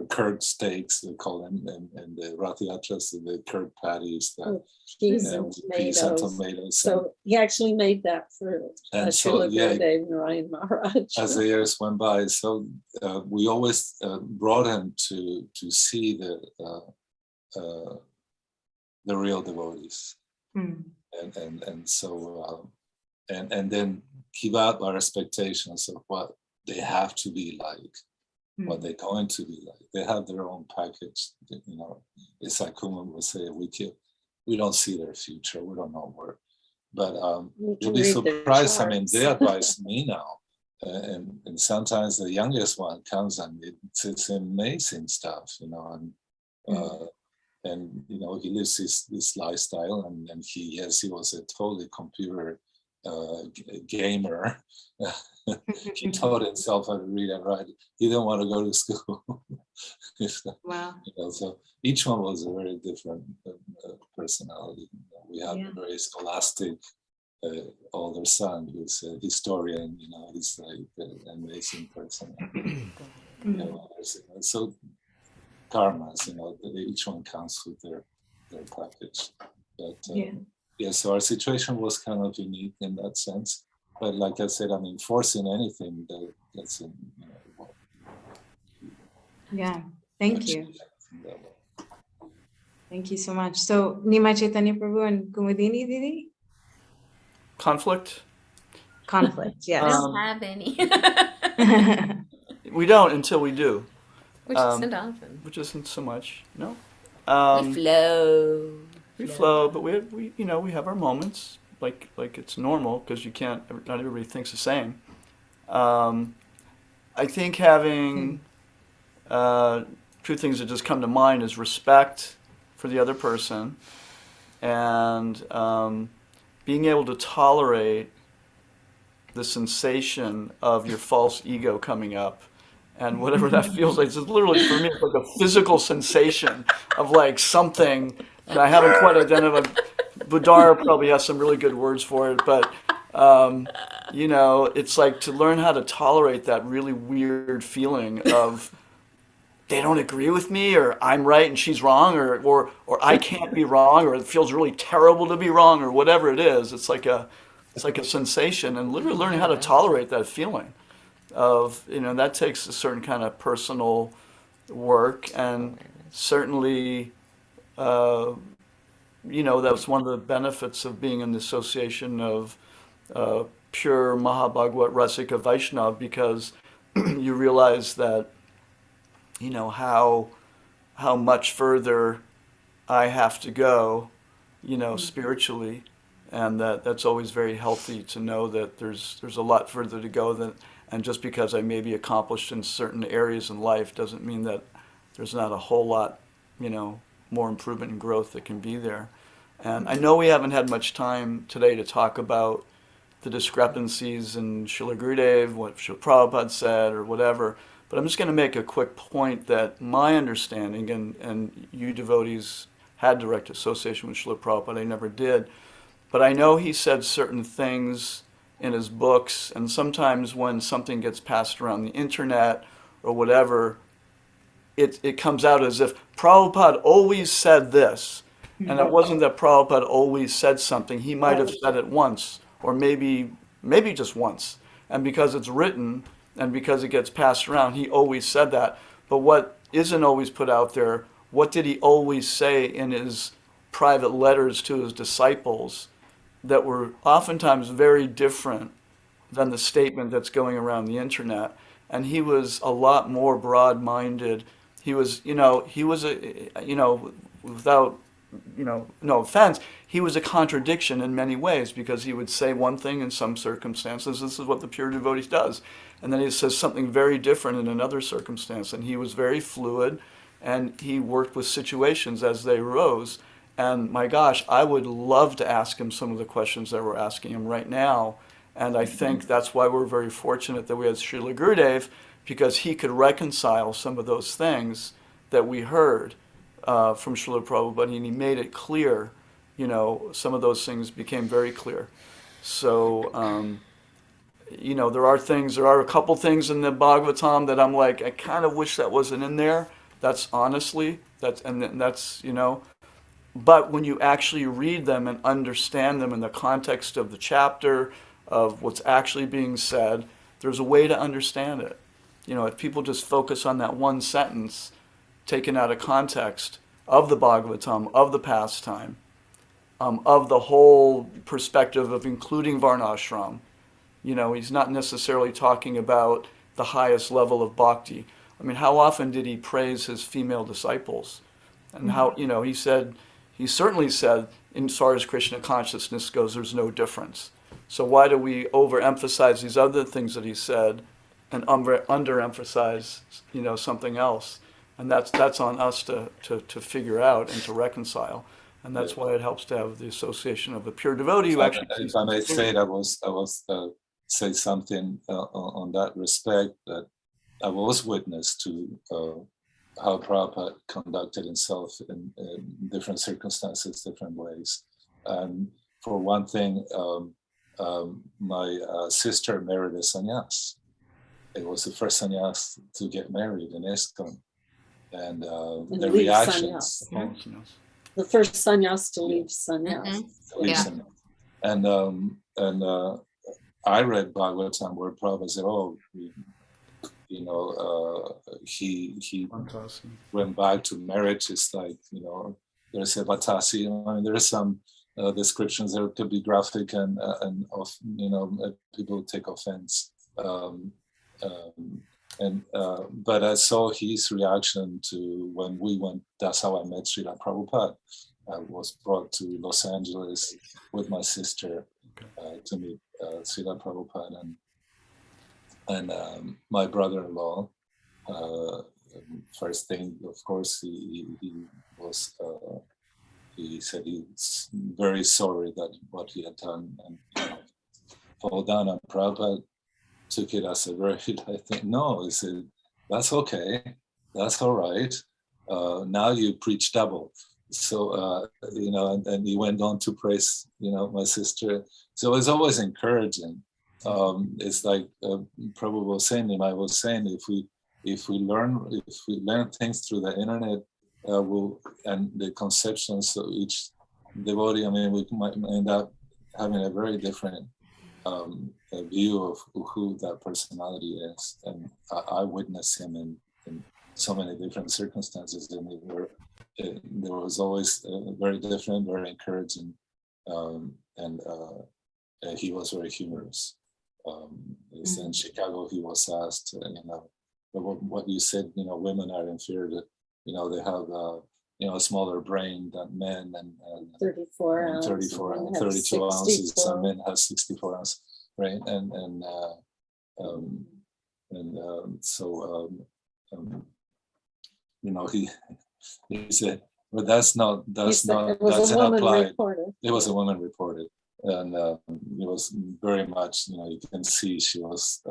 curd steaks, they call them, and the Rath Yatras, the curd patties, peas and tomatoes. So he actually made that for Srila Gurudev Narayan Maharaj. As the years went by, so we always brought him to see the real devotees, and so and then give out our expectations of what they have to be like. What they're going to be like. They have their own package. You know, it's like Kuman would say, we don't see their future. We don't know where. But you'll be surprised. I mean, they advise me now. And sometimes the youngest one comes and it's amazing stuff, you know, and you know, he lives this lifestyle, and he was a totally computer gamer. He taught himself how to read and write. He didn't want to go to school. Wow. You know, so each one was a very different personality. We had a very scholastic older son who's a historian. You know, he's like an amazing person. You know, so karmas, you know, each one comes with their package. But so our situation was kind of unique in that sense. But like I said, I mean, forcing anything that's in, you know, yeah. Thank you. Thank you so much. So Nimai, Caitanya Prabhu, and Kumudini Didi? Conflict? Conflict, yes. I don't have any. We don't until we do. Which isn't often. Which isn't so much, no. We flow. We flow, but we you know, we have our moments. Like it's normal, because not everybody thinks the same. I think having two things that just come to mind is respect for the other person, and being able to tolerate the sensation of your false ego coming up, and whatever that feels like. It's literally, for me, it's like a physical sensation of like something that I haven't quite identified. Bhudhara probably has some really good words for it, but you know, it's like to learn how to tolerate that really weird feeling of they don't agree with me, or I'm right and she's wrong, or I can't be wrong, or it feels really terrible to be wrong, or whatever it is. It's like a sensation, and literally learning how to tolerate that feeling of, you know, that takes a certain kind of personal work, and certainly, that's one of the benefits of being in the association of pure Mahabhagavad Rasika Vaishnav, because you realize that, how much further I have to go, spiritually, and that's always very healthy to know that there's a lot further to go than, and just because I may be accomplished in certain areas in life doesn't mean that there's not a whole lot, more improvement and growth that can be there. And I know we haven't had much time today to talk about the discrepancies in Srila Gurudev, what Srila Prabhupada said, or whatever. But I'm just going to make a quick point that my understanding, and you devotees had direct association with Srila Prabhupada, I never did, but I know he said certain things in his books, and sometimes when something gets passed around the internet or whatever, it comes out as if Prabhupada always said this, and it wasn't that Prabhupada always said something. He might have said it once, or maybe just once. And because it's written, and because it gets passed around, he always said that. But what isn't always put out there, what did he always say in his private letters to his disciples that were oftentimes very different than the statement that's going around the internet? And he was a lot more broad-minded. He was, without, no offense, he was a contradiction in many ways, because he would say one thing in some circumstances, this is what the pure devotee does, and then he says something very different in another circumstance. And he was very fluid, and he worked with situations as they arose. And my gosh, I would love to ask him some of the questions that we're asking him right now. And I think that's why we're very fortunate that we had Srila Gurudev, because he could reconcile some of those things that we heard from Srila Prabhupada, and he made it clear. Some of those things became very clear. So, there are a couple things in the Bhagavatam that I'm like, I kind of wish that wasn't in there. That's honestly, but when you actually read them and understand them in the context of the chapter, of what's actually being said, there's a way to understand it. If people just focus on that one sentence taken out of context of the Bhagavatam, of the pastime, of the whole perspective of including Varnashram, he's not necessarily talking about the highest level of bhakti. I mean, how often did he praise his female disciples? And how, he certainly said, as far as Krishna consciousness goes, there's no difference. So why do we overemphasize these other things that he said and underemphasize, something else? And that's on us to figure out and to reconcile. And that's why it helps to have the association of a pure devotee who actually... If I may say, I was say something on that respect, that I was witness to how Prabhupada conducted himself in different circumstances, different ways. And for one thing, my sister married a sannyas. It was the first sannyas to get married in ISKCON. And the reactions. Sannyas. The first sannyas to leave sannyas. Mm-hmm. And I read Bhagavatam where Prabhupada said, he went back to marriage. It's like, there's a vatasi. I mean, there are some descriptions that could be graphic and people take offense. But I saw his reaction to when we went. That's how I met Srila Prabhupada. I was brought to Los Angeles with my sister to meet Srila Prabhupada, and my brother-in-law. First thing, of course, he was. He said he's very sorry that what he had done, and fall down. And Prabhupada took it as a very light thing. No, he said, that's okay, that's all right. Now you preach double. So, and he went on to praise, my sister. So it's always encouraging. It's like Prabhu was saying, Nimai was saying, if we learn things through the internet, and the conceptions of each devotee, I mean, we might end up having a very different a view of who that personality is. And I witnessed him in so many different circumstances, and there was always very different, very encouraging, and he was very humorous. In Chicago, he was asked, what you said, women are inferior. They have a smaller brain than men, and 34 and ounces. 34 and and have 32 ounces. 64. Some men have 64 ounces, right? He said, but that It was doesn't a woman apply. reporter. It was a woman reported, and it was very much, you can see she was,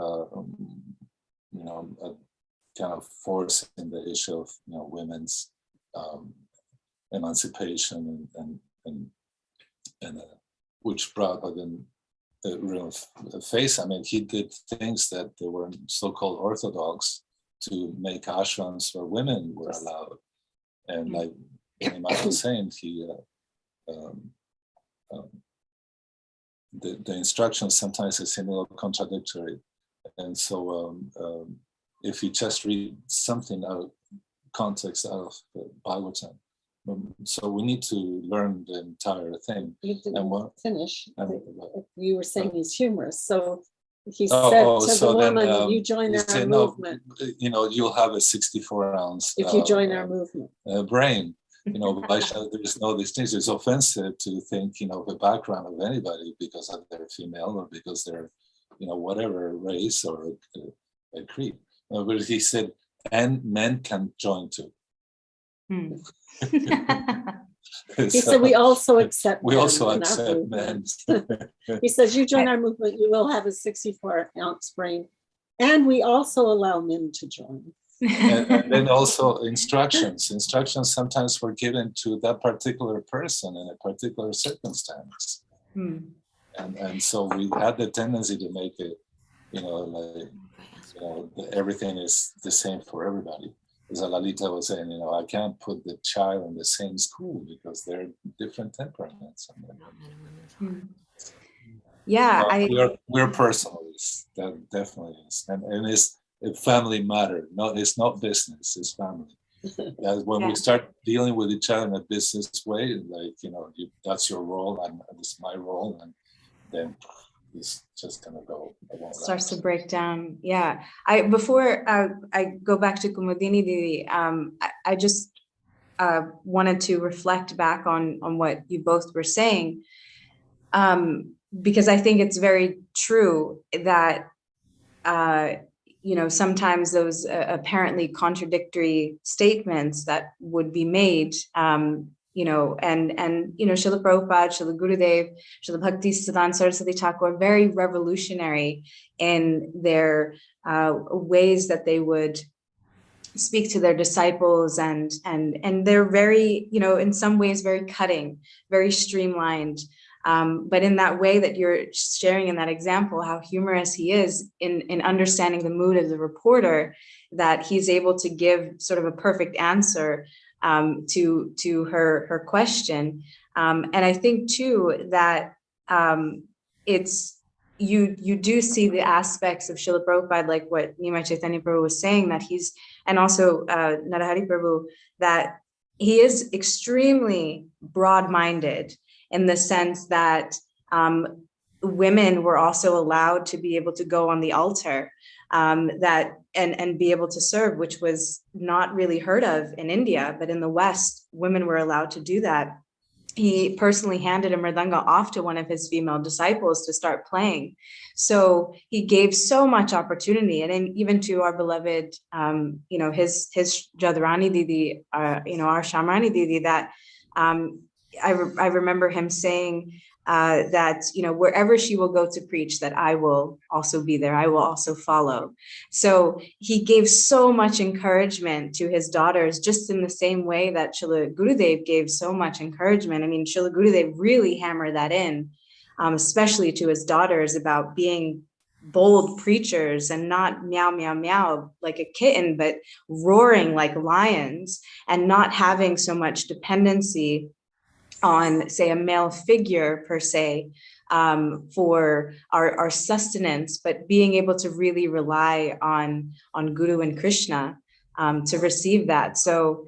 kind of forcing the issue of, women's emancipation and which Prabhupada didn't really face. I mean, he did things that they were so-called orthodox to make ashrams where women were allowed. And like Nimai was saying, the instructions sometimes seem a little contradictory. And so if you just read something out of context out of the Bhagavatam, so we need to learn the entire thing. You didn't finish. And, You were saying he's humorous. So he Oh, said oh, to so the then, woman, you join he our said, no, movement you'll have a 64 ounce if you join our movement. brain. There's no distinction. It's offensive to think, the background of anybody because of their female or because they're, whatever race or a creed. But he said, and men can join too. He said, we also accept we men also in our accept men. movement." He says, you join our movement, you will have a 64 ounce brain. And we also allow men to join. and then also instructions sometimes were given to that particular person in a particular circumstance. And so we had the tendency to make it, everything is the same for everybody. As Lalita was saying, I can't put the child in the same school because they're different temperaments. Yeah, we're personalists. That definitely is, and it's a family matter. No, it's not business. It's family. When we start dealing with each other in a business way, that's your role and this is my role, and then it's just gonna go. Starts to break down. Yeah. Before I go back to Kumudini Didi, I just wanted to reflect back on what you both were saying, because I think it's very true that sometimes those apparently contradictory statements that would be made, and Srila Prabhupada, Srila Gurudev, Srila Bhakti Siddhanta Saraswati Thakur, very revolutionary in their ways that they would speak to their disciples, and they're very, in some ways very cutting, very streamlined. But in that way that you're sharing in that example, how humorous he is in understanding the mood of the reporter, that he's able to give sort of a perfect answer to her question. And I think too that it's you do see the aspects of Srila Prabhupada, like what Nimai Chaitanya Prabhu was saying, that he's, and also Nrhari Prabhu, that he is extremely broad-minded in the sense that women were also allowed to be able to go on the altar, and be able to serve, which was not really heard of in India, but in the West, women were allowed to do that. He personally handed a mridanga off to one of his female disciples to start playing. So he gave so much opportunity, and then even to our beloved, his Jadharani Didi, our Shamrani Didi, that I remember him saying that, wherever she will go to preach, that I will also be there. I will also follow. So he gave so much encouragement to his daughters, just in the same way that Srila Gurudev gave so much encouragement. I mean, Srila Gurudev really hammered that in, especially to his daughters, about being bold preachers and not meow, meow, meow like a kitten, but roaring like lions, and not having so much dependency on, say, a male figure per se, for our sustenance, but being able to really rely on Guru and Krishna. to receive that. So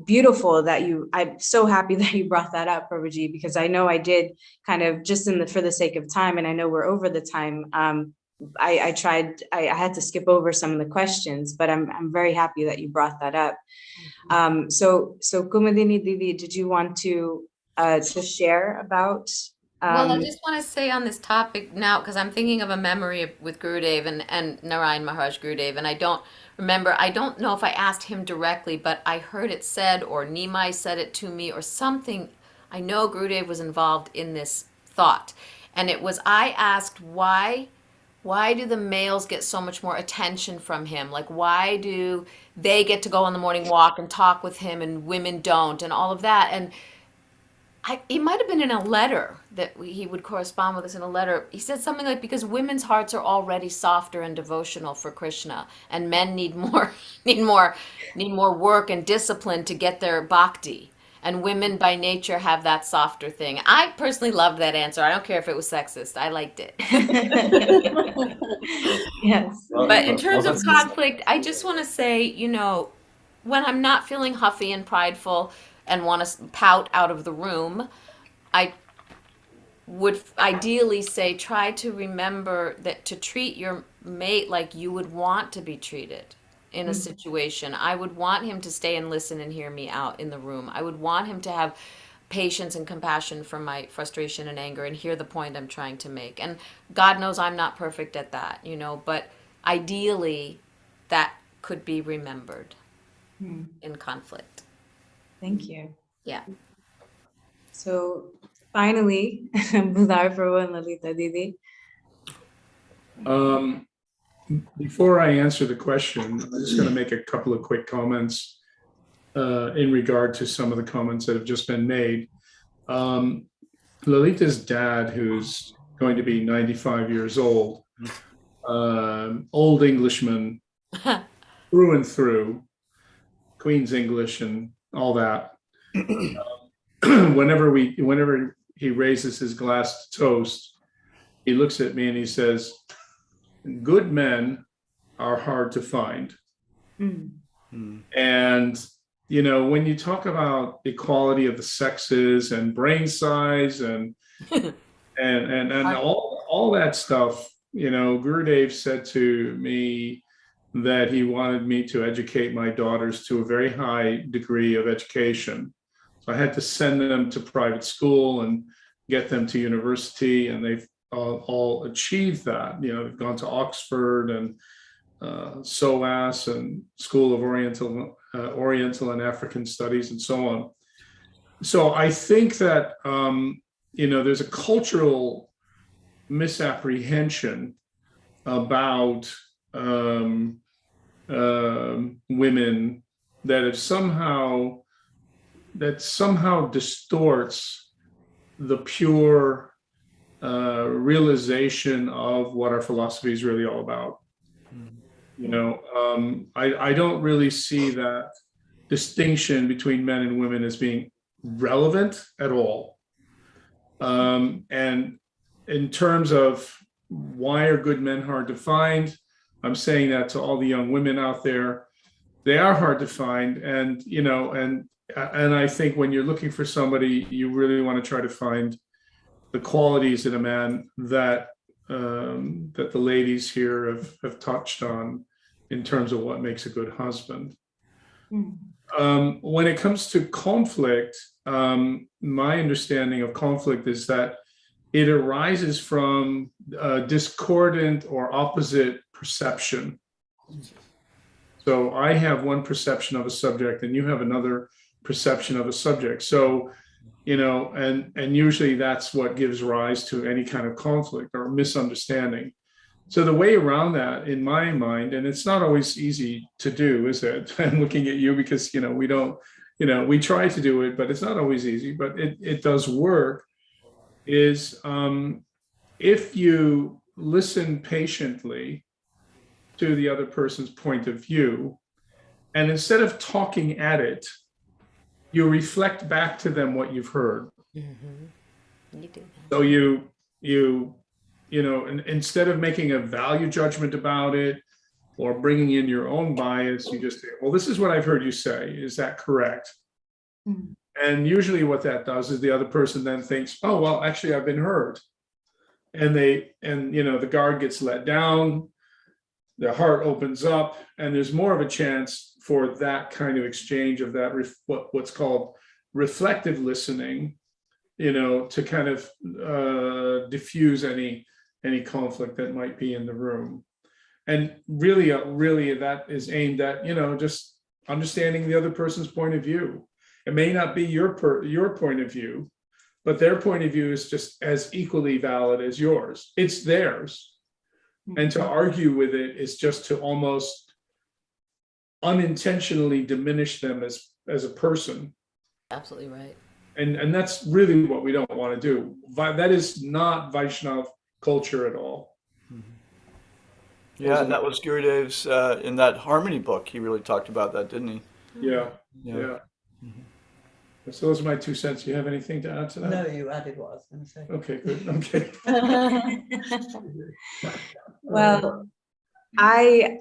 beautiful that I'm so happy that you brought that up, Prabhuji, because I know I did kind of just for the sake of time, and I know we're over the time. I had to skip over some of the questions, but I'm very happy that you brought that up. So Kumudini Didi, did you want to share about? Well, I just want to say on this topic now, because I'm thinking of a memory with Gurudev and Narayan Maharaj Gurudev, and I don't know if I asked him directly, but I heard it said, or Nimai said it to me, or something. I know Gurudev was involved in this thought. And it was, I asked, why do the males get so much more attention from him? Like, why do they get to go on the morning walk and talk with him and women don't, and all of that? And he might have been in a letter that he would correspond with us in a letter. He said something like, because women's hearts are already softer and devotional for Krishna, and men need more work and discipline to get their bhakti. And women by nature have that softer thing. I personally loved that answer. I don't care if it was sexist. I liked it. Yes. But in terms of conflict, I just want to say, when I'm not feeling huffy and prideful and want to pout out of the room, I would ideally say try to remember that to treat your mate like you would want to be treated in a situation. I would want him to stay and listen and hear me out in the room. I would want him to have patience and compassion for my frustration and anger and hear the point I'm trying to make. And God knows I'm not perfect at that, but ideally that could be remembered in conflict. Thank you. Yeah. So finally, Bhudhara Prabhu and Lalita Didi. Before I answer the question, I'm just going to make a couple of quick comments in regard to some of the comments that have just been made. Lalita's dad, who's going to be 95 years old, old Englishman through and through, Queen's English and all that. Whenever he raises his glass to toast, he looks at me and he says, "Good men are hard to find." And when you talk about equality of the sexes and brain size and all that stuff, Gurudev said to me that he wanted me to educate my daughters to a very high degree of education. So I had to send them to private school and get them to university, and they've all achieved that. They've gone to Oxford and SOAS and School of Oriental and African Studies and so on. So I think that there's a cultural misapprehension about women that somehow distorts the pure realization of what our philosophy is really all about. I don't really see that distinction between men and women as being relevant at all. And in terms of why are good men hard to find, I'm saying that to all the young women out there. They are hard to find, and I think when you're looking for somebody, you really want to try to find the qualities in a man that the ladies here have touched on in terms of what makes a good husband. When it comes to conflict, my understanding of conflict is that it arises from discordant or opposite perception. So I have one perception of a subject and you have another perception of a subject. So, and usually that's what gives rise to any kind of conflict or misunderstanding. So the way around that, in my mind, and it's not always easy to do, is it? I'm looking at you because, we don't, we try to do it, but it's not always easy, but it does work, is if you listen patiently to the other person's point of view, and instead of talking at it, you reflect back to them what you've heard. Mm-hmm. You do that. So you instead of making a value judgment about it, or bringing in your own bias, you just say, well, this is what I've heard you say. Is that correct? Mhm. And usually what that does is the other person then thinks, oh, well, actually, I've been heard. And the guard gets let down, their heart opens up, and there's more of a chance for that kind of exchange of that, what's called reflective listening, to kind of diffuse any conflict that might be in the room. And really that is aimed at, just understanding the other person's point of view. It may not be your point of view, but their point of view is just as equally valid as yours. It's theirs. And to argue with it is just to almost unintentionally diminish them as a person. Absolutely right. And that's really what we don't want to do. That is not Vaishnav culture at all. Yeah, and that was Gurudev's in that Harmony book. He really talked about that, didn't he? Yeah. Yeah. So those are my 2 cents. Do you have anything to add to that? No, you added what I was going to say. Okay, good. Okay. Well, I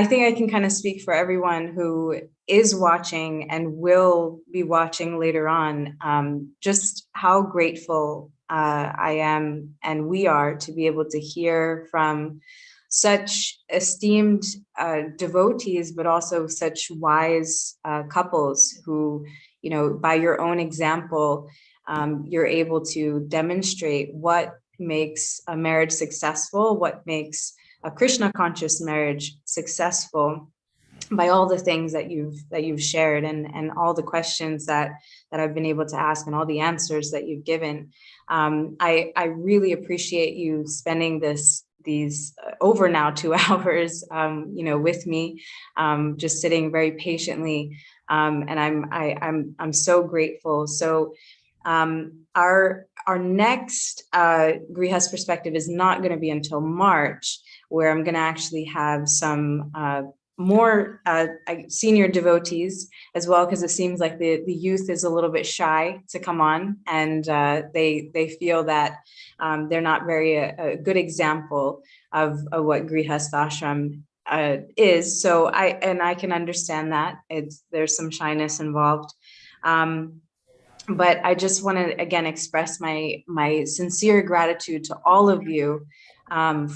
think I can kind of speak for everyone who is watching and will be watching later on, just how grateful I am and we are to be able to hear from such esteemed devotees, but also such wise couples who, by your own example, you're able to demonstrate what makes a marriage successful, what makes a Krishna-conscious marriage successful, by all the things that you've shared and all the questions that I've been able to ask and all the answers that you've given. I really appreciate you spending these over now 2 hours, with me, just sitting very patiently, and I'm so grateful. So our next Grhastha Perspective is not going to be until March, where I'm going to actually have some more senior devotees as well, because it seems like the youth is a little bit shy to come on, and they feel that they're not very a good example of what Grihastha Ashram is. So I can understand that there's some shyness involved. But I just want to again express my sincere gratitude to all of you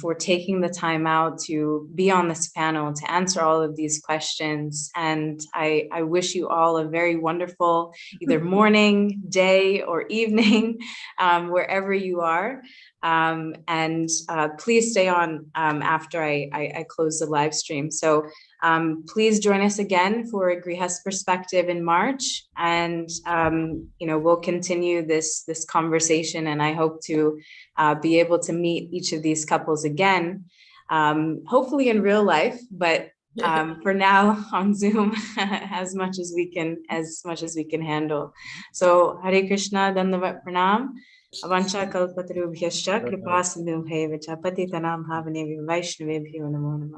for taking the time out to be on this panel, to answer all of these questions. And I wish you all a very wonderful either morning, day, or evening, wherever you are. And please stay on after I close the live stream. So please join us again for a Grhastha Perspective in March, and we'll continue this conversation, and I hope to be able to meet each of these couples again, hopefully in real life, but for now on Zoom, as much as we can handle. So Hare Krishna, Dandavat Pranam. Avancha kalpatarubhyascha kripa sindhubheva cha patitanam bhavanebhyo vaishnavebhyo namo namah.